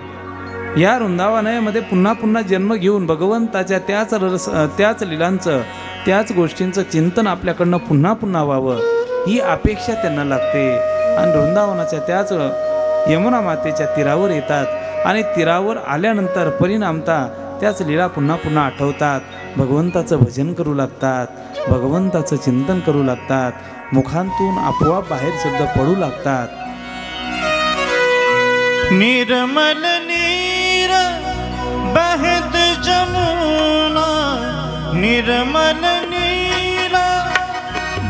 या वृंदावनामध्ये पुन्हा पुन्हा जन्म घेऊन भगवंताच्या त्याच लीलांचं, त्याच गोष्टींचं चिंतन आपल्याकडनं पुन्हा पुन्हा व्हावं ही अपेक्षा त्यांना लागते. आणि वृंदावनाच्या त्याच यमुना मातेच्या तीरावर येतात आणि तीरावर आल्यानंतर परिणामता त्याच लीला पुन्हा पुन्हा आठवतात. भगवंताचं भजन करू लागतात, भगवंताचं चिंतन करू लागतात. मुखांतून आपोआप बाहेर शब्द पडू लागतात. निर्मल नीर बहत जमुना, निर्मल नीर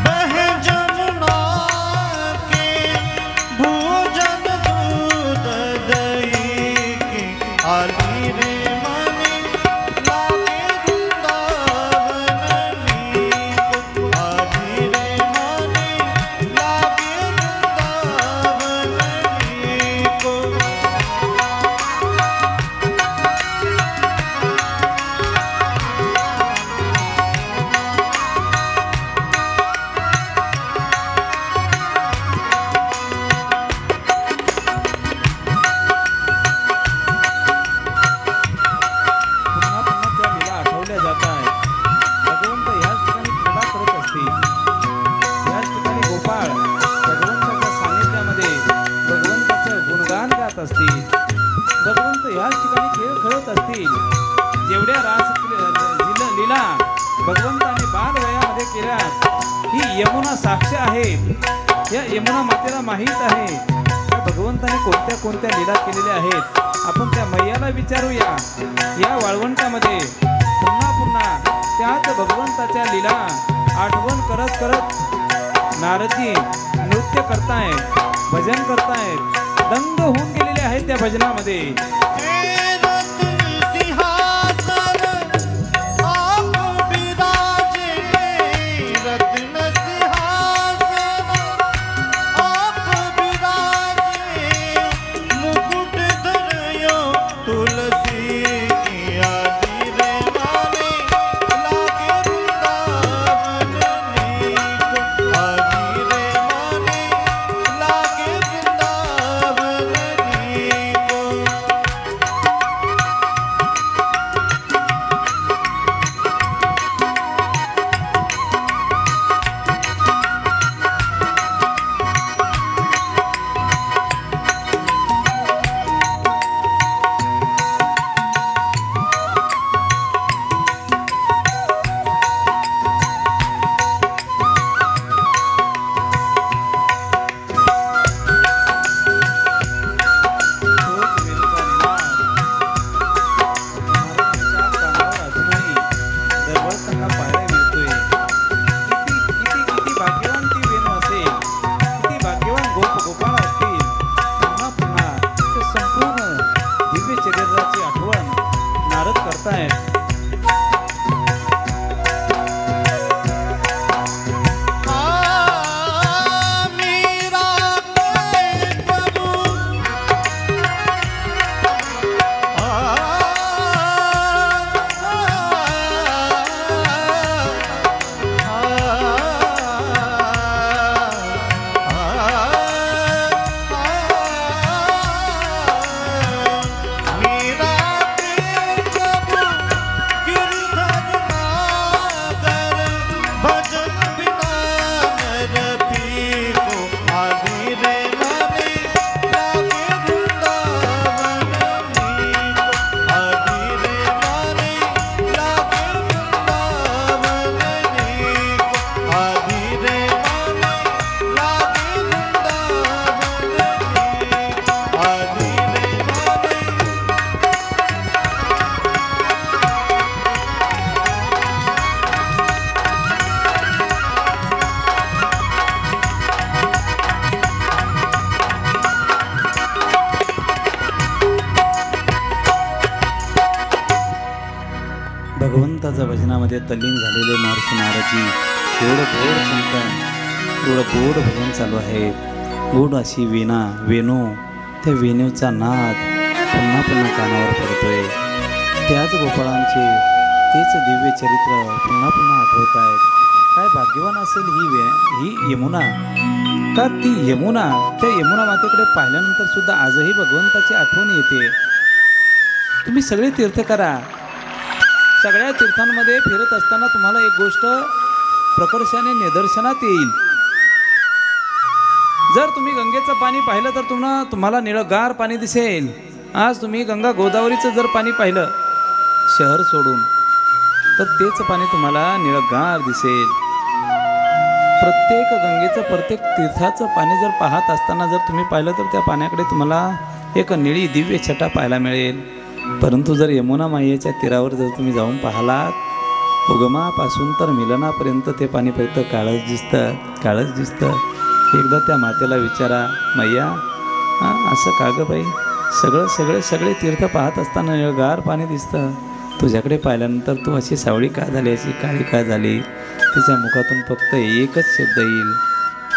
बह जमुना के, भोजन दूध दही के, आली रे मने लागे वृंदावन नीको, आली रे मने लागे वृंदावन नीको। भगवंत ह्याच ठिकाणी खेळ खेळत असतील. जेवढ्या रास लीला भगवंताने बालवयामध्ये केल्या, ही यमुना साक्ष आहे. या यमुना मातेला माहीत आहे त्या भगवंताने कोणत्या कोणत्या लीला केलेल्या आहेत. आपण त्या मैयाला विचारूया. या वाळवंटामध्ये पुन्हा पुन्हा त्याच भगवंताच्या लीला आठवण करत करत नारदजी नृत्य करतायत, भजन करतायत, दंग होऊन गेलेले आहेत त्या भजनामध्ये. भगवंताच्या भजनामध्ये तल्लीन झालेले महर्षी नारदजी एवढं गोड चिंतन, एवढं गोड भजन चालू आहे. गोड अशी वीणा, वेणू, त्या वेणूचा नाद पुन्हा पुन्हा कानावर पडतोय. त्याच गोपाळांचे तेच दिव्य चरित्र पुन्हा पुन्हा आठवत आहेत. काय भाग्यवान असेल ही यमुना. का ती यमुना, त्या यमुना मातेकडे पाहिल्यानंतर सुद्धा आजही भगवंताची आठवण येते. तुम्ही सगळे तीर्थ करा. सगळ्या तीर्थांमध्ये फिरत असताना तुम्हाला एक गोष्ट प्रकर्षाने निदर्शनात येईल. जर तुम्ही गंगेचं पाणी पाहिलं तर तुम्हाला निळगार पाणी दिसेल. आज तुम्ही गंगा गोदावरीचं जर पाणी पाहिलं शहर सोडून, तर तेच पाणी तुम्हाला निळगार दिसेल. प्रत्येक गंगेचं, प्रत्येक तीर्थाचं पाणी जर पाहत असताना जर तुम्ही पाहिलं तर त्या पाण्याकडे तुम्हाला एक निळी दिव्य छटा पाहायला मिळेल. परंतु जर यमुना मायेच्या तीरावर जर तुम्ही जाऊन पाहिलात, उगमापासून तर मिलनापर्यंत ते पाणी फक्त काळच दिसतं, काळच दिसतं. एकदा त्या मातेला विचारा, मैया असं का गं बाई, सगळे तीर्थ पाहत असताना निळगार पाणी दिसतं, तुझ्याकडे पाहिल्यानंतर तू अशी सावळी का झाली, अशी काळी का झाली? तिच्या मुखातून फक्त एकच शब्द येईल,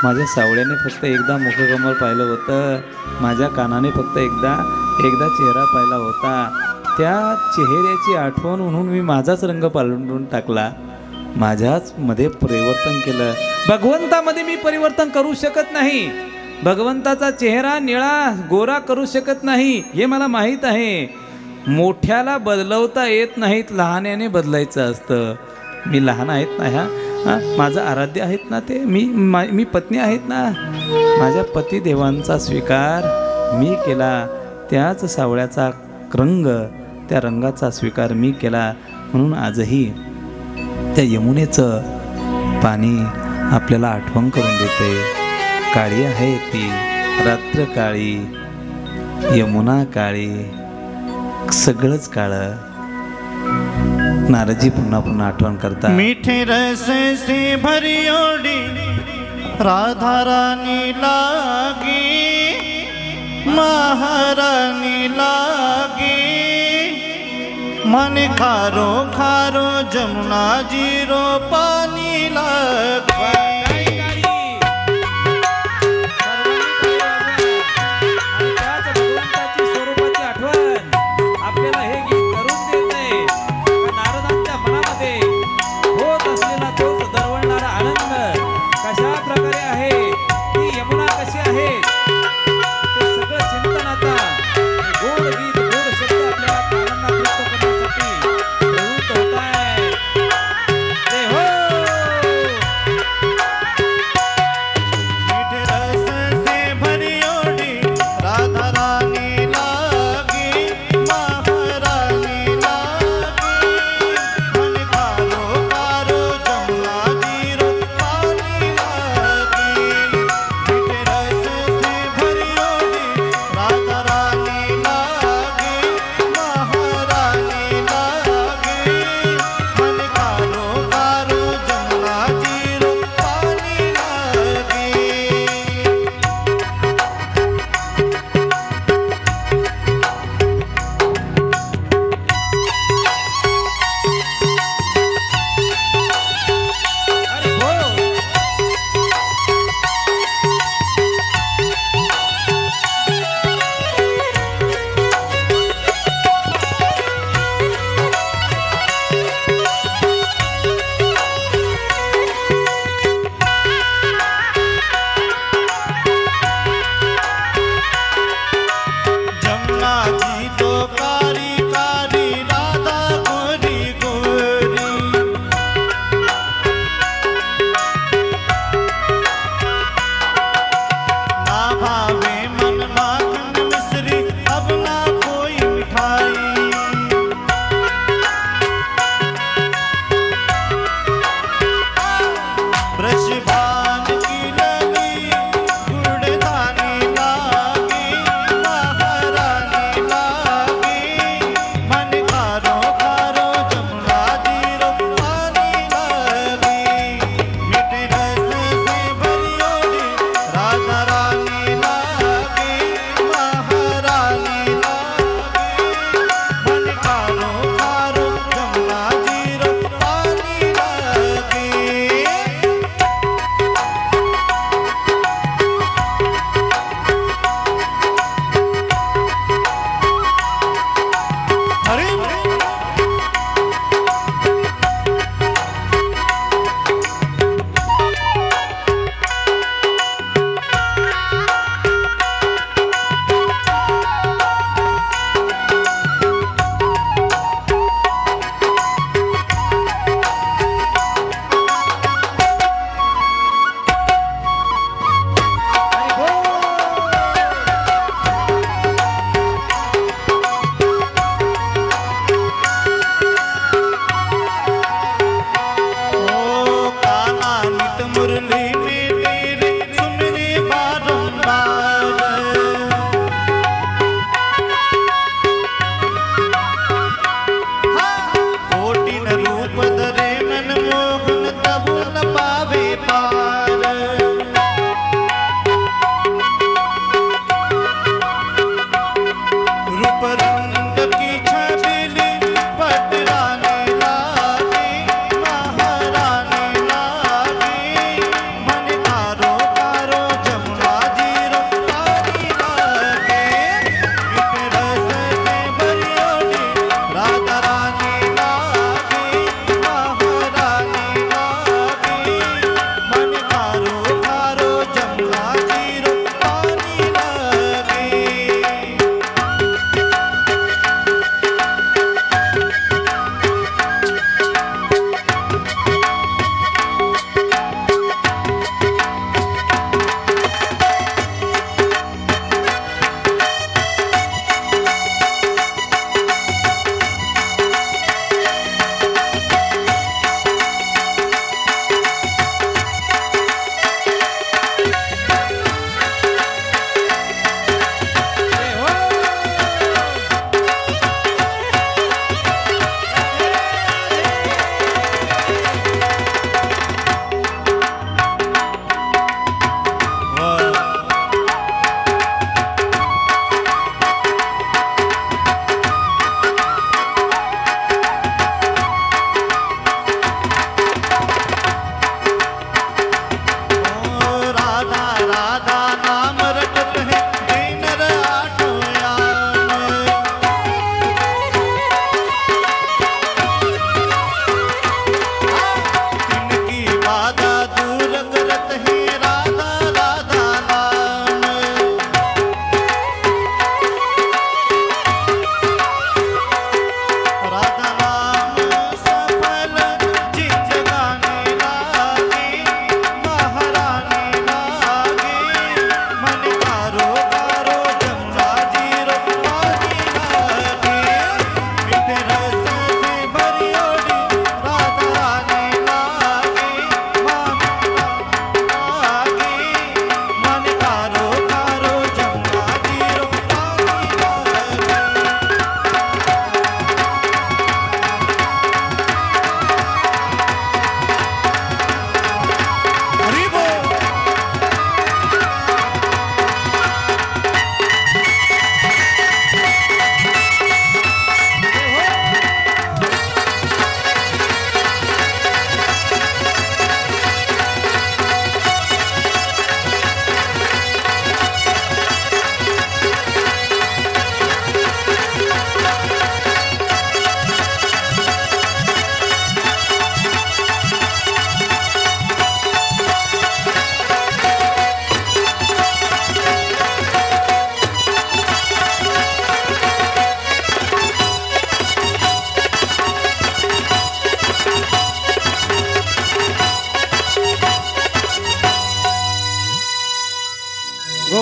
माझ्या सावळ्याने फक्त एकदा मुखकमल पाहिलं होतं, माझ्या कानाने फक्त एकदा चेहरा पाहिला होता, त्या चेहऱ्याची आठवण म्हणून मी माझाच रंग पालटून टाकला, माझ्याच मध्ये परिवर्तन केलं. भगवंतामध्ये मी परिवर्तन करू शकत नाही, भगवंताचा चेहरा निळा गोरा करू शकत नाही, हे मला माहीत आहे. मोठ्याला बदलवता येत नाहीत, लहान्याने बदलायचं असतं. मी लहान आहेत ना, माझं आराध्य आहेत ना, ते मी पत्नी आहेत ना, माझ्या पतिदेवांचा स्वीकार मी केला, त्याच सावळ्याचा रंग, त्या रंगाचा स्वीकार मी केला. म्हणून आजही त्या यमुनेचं पाणी आपल्याला आठवण करून देते. काळी आहे ती रात्र काळी, यमुना काळी, सगळंच काळं. नारदजी पुन्हा पुन्हा आठवण करतात. मीठे रस से भरी ओडी राधा रानी लागी, महारानी लागी, मन खारो खारो जमुना जीरो पानी लागी.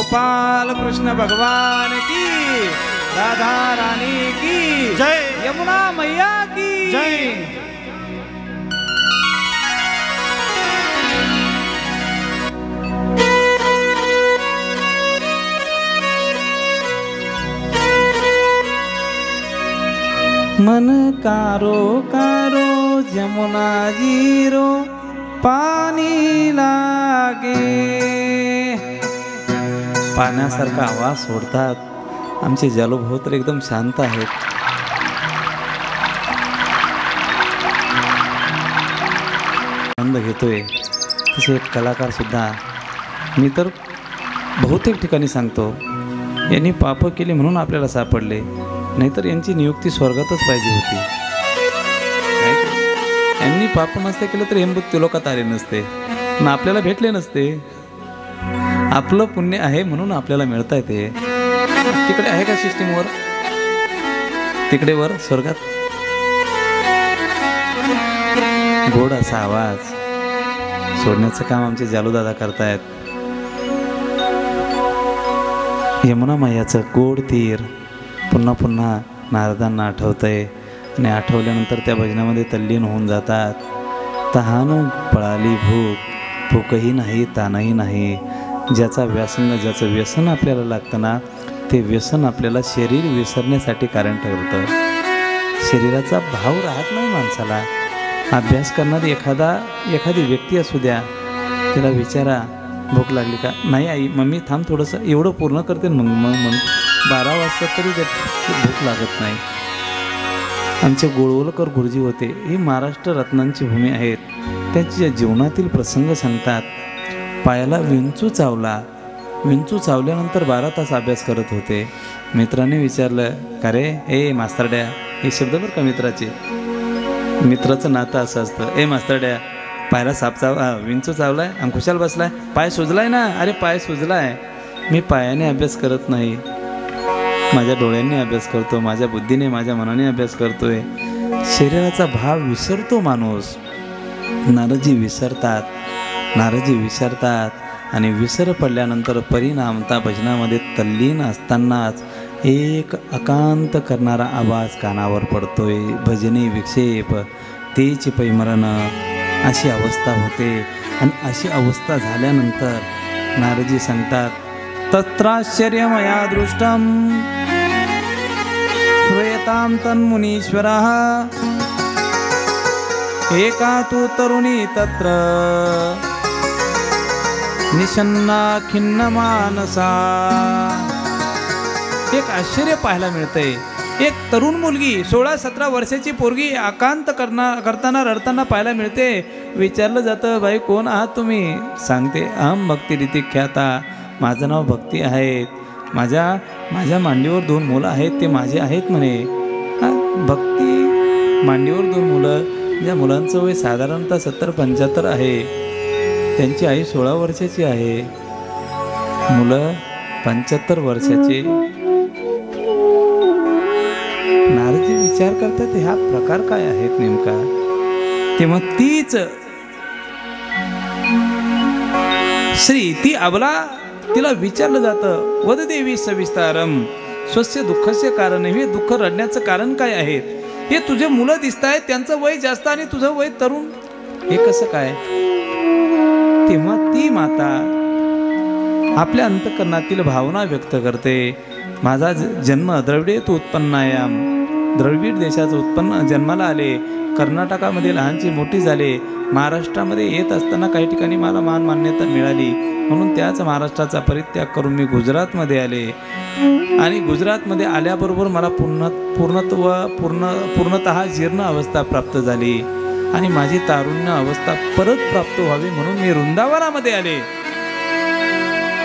गोपाल कृष्ण भगवान की, राधा रानी की जय, यमुना मैया की जय। मन कारो कारो जमुना जीरो पाणी लागे, पाण्यासारखा आवाज सोडतात आमचे जलभाऊ तर एकदम शांत आहेत. आनंद घेतोय. तसे एक कलाकार सुद्धा मी तर बहुतेक ठिकाणी सांगतो, यांनी पाप केली म्हणून आपल्याला सापडले, नाहीतर यांची नियुक्ती स्वर्गातच पाहिजे होती. यांनी पाप नसते केलं तर हे मृत्यू लोकात आले नसते ना, आपल्याला भेटले नसते. आपलं पुण्य आहे म्हणून आपल्याला मिळत आहे ते. तिकडे आहे का सिस्टीमवर, तिकडे वर स्वर्गात गोड असा आवाज सोडण्याचं काम आमचे जालूदादा करतायत. यमुना मैयाचं गोड तीर पुन्हा पुन्हा नारदांना आठवतंय आणि आठवल्यानंतर त्या भजनामध्ये तल्लीन होऊन जातात. तहान पळाली भूक, भूकही नाही तानही नाही. ज्याचा व्यासंग, ज्याचं व्यसन आपल्याला लागतं ना, ते व्यसन आपल्याला शरीर विसरण्यासाठी कारण ठरतं. शरीराचा भाव राहत नाही माणसाला. अभ्यास करणारी एखादी व्यक्ती असू द्या, तिला विचारा भूक लागली का, नाही आई मम्मी थांब थोडंसं एवढं पूर्ण करते मग 12 वाजता तरी भूक लागत नाही. आमचे गोळवलकर गुरुजी होते, ही महाराष्ट्र रत्नांची भूमी आहेत. त्यांच्या जीवनातील प्रसंग सांगतात. पायाला विंचू चावला, विंचू चावल्यानंतर 12 तास अभ्यास करत होते. मित्राने विचारलं, का रे ए मास्तरड्या, हे शब्द बरं का मित्राचे, मित्राचं नातं असं असतं. ए मास्तरड्या, पायाला विंचू चावलाय आणि खुशाल बसलाय, पाय सुजलाय ना, अरे पाय सुजलाय. मी पायाने अभ्यास करत नाही, माझ्या डोळ्यांनी अभ्यास करतो, माझ्या बुद्धीने माझ्या मनाने अभ्यास करतोय. शरीराचा भाव विसरतो माणूस. नारदजी विसरतात आणि विसर पडल्यानंतर परिणामता भजनामध्ये तल्लीन असतानाच एक अकांत करणारा आवाज कानावर पडतोय. भजने विक्षेप तेच पैमरण, अशी अवस्था होते. आणि अशी अवस्था झाल्यानंतर नारदजी सांगतात, तत्राश्चर्य मया दृष्टम श्रूयतां तन्मुनीश्वरः एका तु तरुणी तत्र निषन्ना खिन्न मानसा. एक आश्चर्य पाहायला मिळतंय. एक तरुण मुलगी 16-17 वर्षाची पोरगी अकांत करताना रडताना पाहायला मिळते. विचारलं जातं, बाई कोण आहात तुम्ही? सांगते, अहम भक्ती रीती ख्याता, माझं नाव भक्ती आहे. माझ्या मांडीवर 2 मुलं आहेत, ते माझे आहेत म्हणे. भक्ती मांडीवर 2 मुलं, ज्या मुलांचं वय साधारणतः 70-75 आहे. त्यांची आई 16 वर्षाची आहे, मुलं 75 वर्षाचे. नारदजी विचार करतात, हा प्रकार काय आहेत नेमका? तेव्हा तीच श्री ती अबला, तिला विचारलं जातं, वद देवी सविस्तारम स्वस्य दुःखस्य कारण. हे दुःख रडण्याचं कारण काय आहे? हे तुझे मुलं दिसत आहेत, त्यांचं वय जास्त आणि तुझं वय तरुण, हे कसं काय? तेव्हा ती माता आपल्या अंतःकरणातील भावना व्यक्त करते. माझा जन्म द्रविडेत उत्पन्नायाम, द्रविड देशाचं उत्पन्न जन्माला आले, कर्नाटकामध्ये लहानची मोठी झाले, महाराष्ट्रामध्ये येत असताना काही ठिकाणी मला मान मान्यता मिळाली, म्हणून त्याच महाराष्ट्राचा परित्याग करून मी गुजरातमध्ये आले. आणि गुजरातमध्ये आल्याबरोबर मला पूर्णतः जीर्ण अवस्था प्राप्त झाली आणि माझी तारुण्य अवस्था परत प्राप्त व्हावी म्हणून मी वृंदावनामध्ये आले.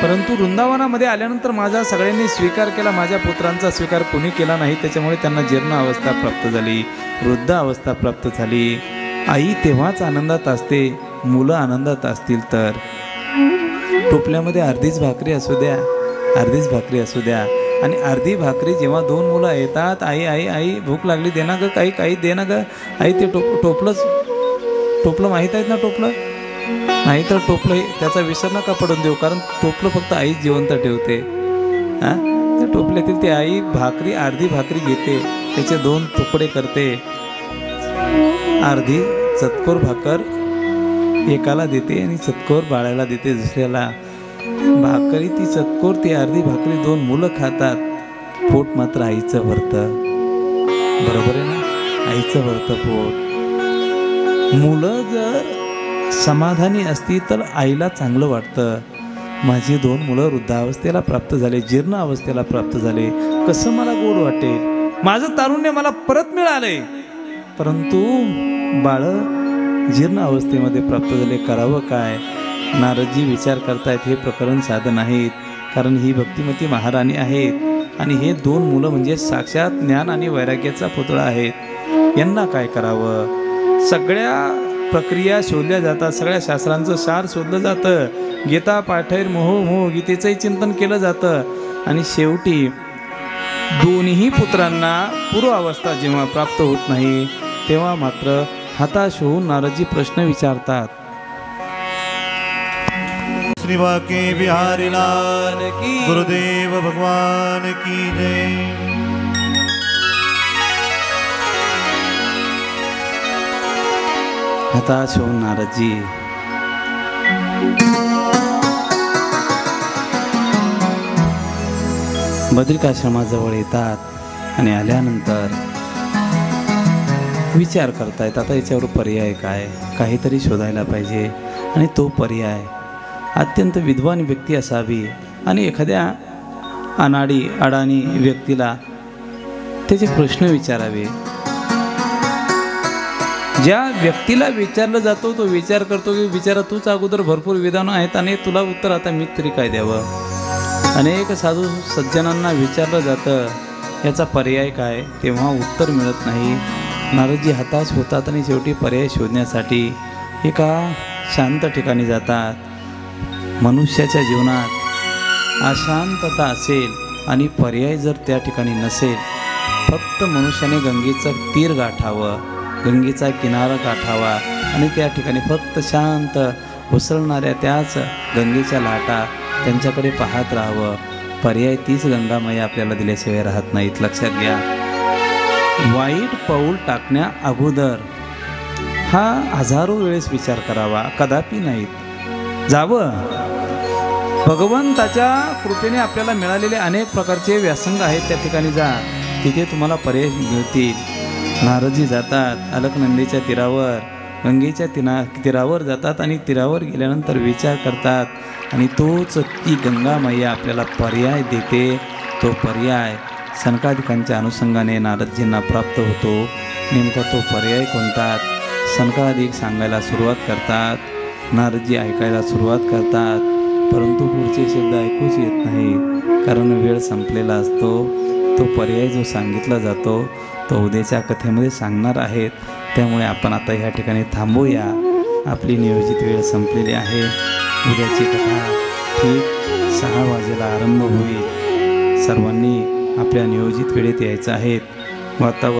परंतु वृंदावनामध्ये आल्यानंतर माझा सगळ्यांनी स्वीकार केला, माझ्या पुत्रांचा स्वीकार कोणी केला नाही. त्याच्यामुळे त्यांना जीर्ण अवस्था प्राप्त झाली, वृद्ध अवस्था प्राप्त झाली. आई तेव्हाच आनंदात असते, मुलं आनंदात असतील तर. टोपल्यामध्ये अर्धीच भाकरी असू द्या आणि अर्धी भाकरी जेव्हा 2 मुलं येतात, आई आई आई भूक लागली, दे ना ग काही दे ना ग आई. ते टोपलं माहीत आहेत ना, टोपलं नाही तर टोपलं त्याचा विसर नका पडून देऊ, कारण टोपलं फक्त आई जिवंत ठेवते. हां, त्या टोपल्यातील ती आई भाकरी, अर्धी भाकरी घेते, त्याचे 2 तुकडे करते. अर्धी चतकोर भाकर एकाला देते आणि चतकोर बाळाला देते दुसऱ्याला. भाकरी ती चतकोर, ती अर्धी भाकरी 2 मुलं खातात, पोट मात्र आईचं भरतं. बरोबर आहे ना? आईचं भरतं पोट. मुलं जर समाधानी असती तर आईला चांगलं वाटतं. माझी 2 मुलं वृद्धावस्थेला प्राप्त झाले, जीर्ण अवस्थेला प्राप्त झाले, कसं मला गोड वाटेल, माझं तारुण्य मला परत मिळालंय. परंतु बाळं जीर्ण अवस्थेमध्ये प्राप्त झाले, करावं काय? नारदजी विचार करतायत, हे प्रकरण साधं नाहीत, कारण ही भक्तिमती महाराणी आहेत आणि हे 2 मुलं म्हणजे साक्षात ज्ञान आणि वैराग्याचा पुतळा आहेत. यांना काय करावं? सगळ्या प्रक्रिया शोधल्या जातात, सगळ्या शास्त्रांचं सार शोधलं जातं, गीता पाठैर मोह गीतेचंही चिंतन केलं जातं आणि शेवटी दोन्ही पुत्रांना पूर्वावस्था जेव्हा प्राप्त होत नाही तेव्हा मात्र हताश होऊन नारदजी प्रश्न विचारतात. श्री बाके बिहारी लाल की, गुरुदेव भगवान की जय. हताश होऊन नारदजी बद्रिकाश्रमाजवळ येतात आणि आल्यानंतर विचार करतायत, आता याच्यावर पर्याय काय, काहीतरी शोधायला पाहिजे. आणि तो पर्याय अत्यंत विद्वान व्यक्ती असावी आणि एखाद्या अडाणी व्यक्तीला त्याचे प्रश्न विचारावे. ज्या व्यक्तीला विचारलं जातो तो विचार करतो की विचारा तूच अगोदर भरपूर विधानं आहेत आणि तुला उत्तर आता मी तरी काय द्यावं. अनेक साधू सज्जनांना विचारलं जातं याचा पर्याय काय, तेव्हा उत्तर मिळत नाही. नारदजी हताश होतात आणि शेवटी पर्याय शोधण्यासाठी एका शांत ठिकाणी जातात. मनुष्याच्या जीवनात अशांतता असेल आणि पर्याय जर त्या ठिकाणी नसेल, फक्त मनुष्याने गंगेचं तीर गाठावं, गंगेचा किनारा गाठावा आणि त्या ठिकाणी फक्त शांत उसळणाऱ्या त्याच गंगेच्या लाटा त्यांच्याकडे पाहत राहावं. पर्याय तीच गंगामाया आपल्याला दिल्याशिवाय राहत नाहीत. लक्षात घ्या, वाईट पाऊल टाकण्या अगोदर हा हजारो वेळेस विचार करावा, कदापि नाहीत. जावं, भगवंताच्या कृपेने आपल्याला मिळालेले अनेक प्रकारचे व्यासंग आहेत, त्या ठिकाणी जा, तिथे तुम्हाला पर्याय मिळतील. नारदजी जातात अलकनंदीच्या तीरावर, गंगेच्या तीरावर जातात आणि तीरावर गेल्यानंतर विचार करतात आणि तोच ती गंगा मैया आपल्याला पर्याय देते. तो पर्याय सनकादिकांच्या अनुषंगाने नारदजींना प्राप्त होतो. नेमका तो पर्याय कोणता? सनकादिक सांगायला सुरुवात करतात, नारदजी ऐकायला सुरुवात करतात, परंतु पुढचे शब्द ऐकूच येत नाही, कारण वेळ संपलेला असतो. तो पर्याय जो सांगितला जातो तो उद्याच्या कथेमध्ये सांगणार आहेत. त्यामुळे आपण आता ह्या ठिकाणी थांबूया. आपली नियोजित वेळ संपलेली आहे. उद्याची कथा ठीक 6 वाजेला आरंभ होईल. सर्वांनी आपल्या नियोजित वेळेत यायचं आहे. वातावरण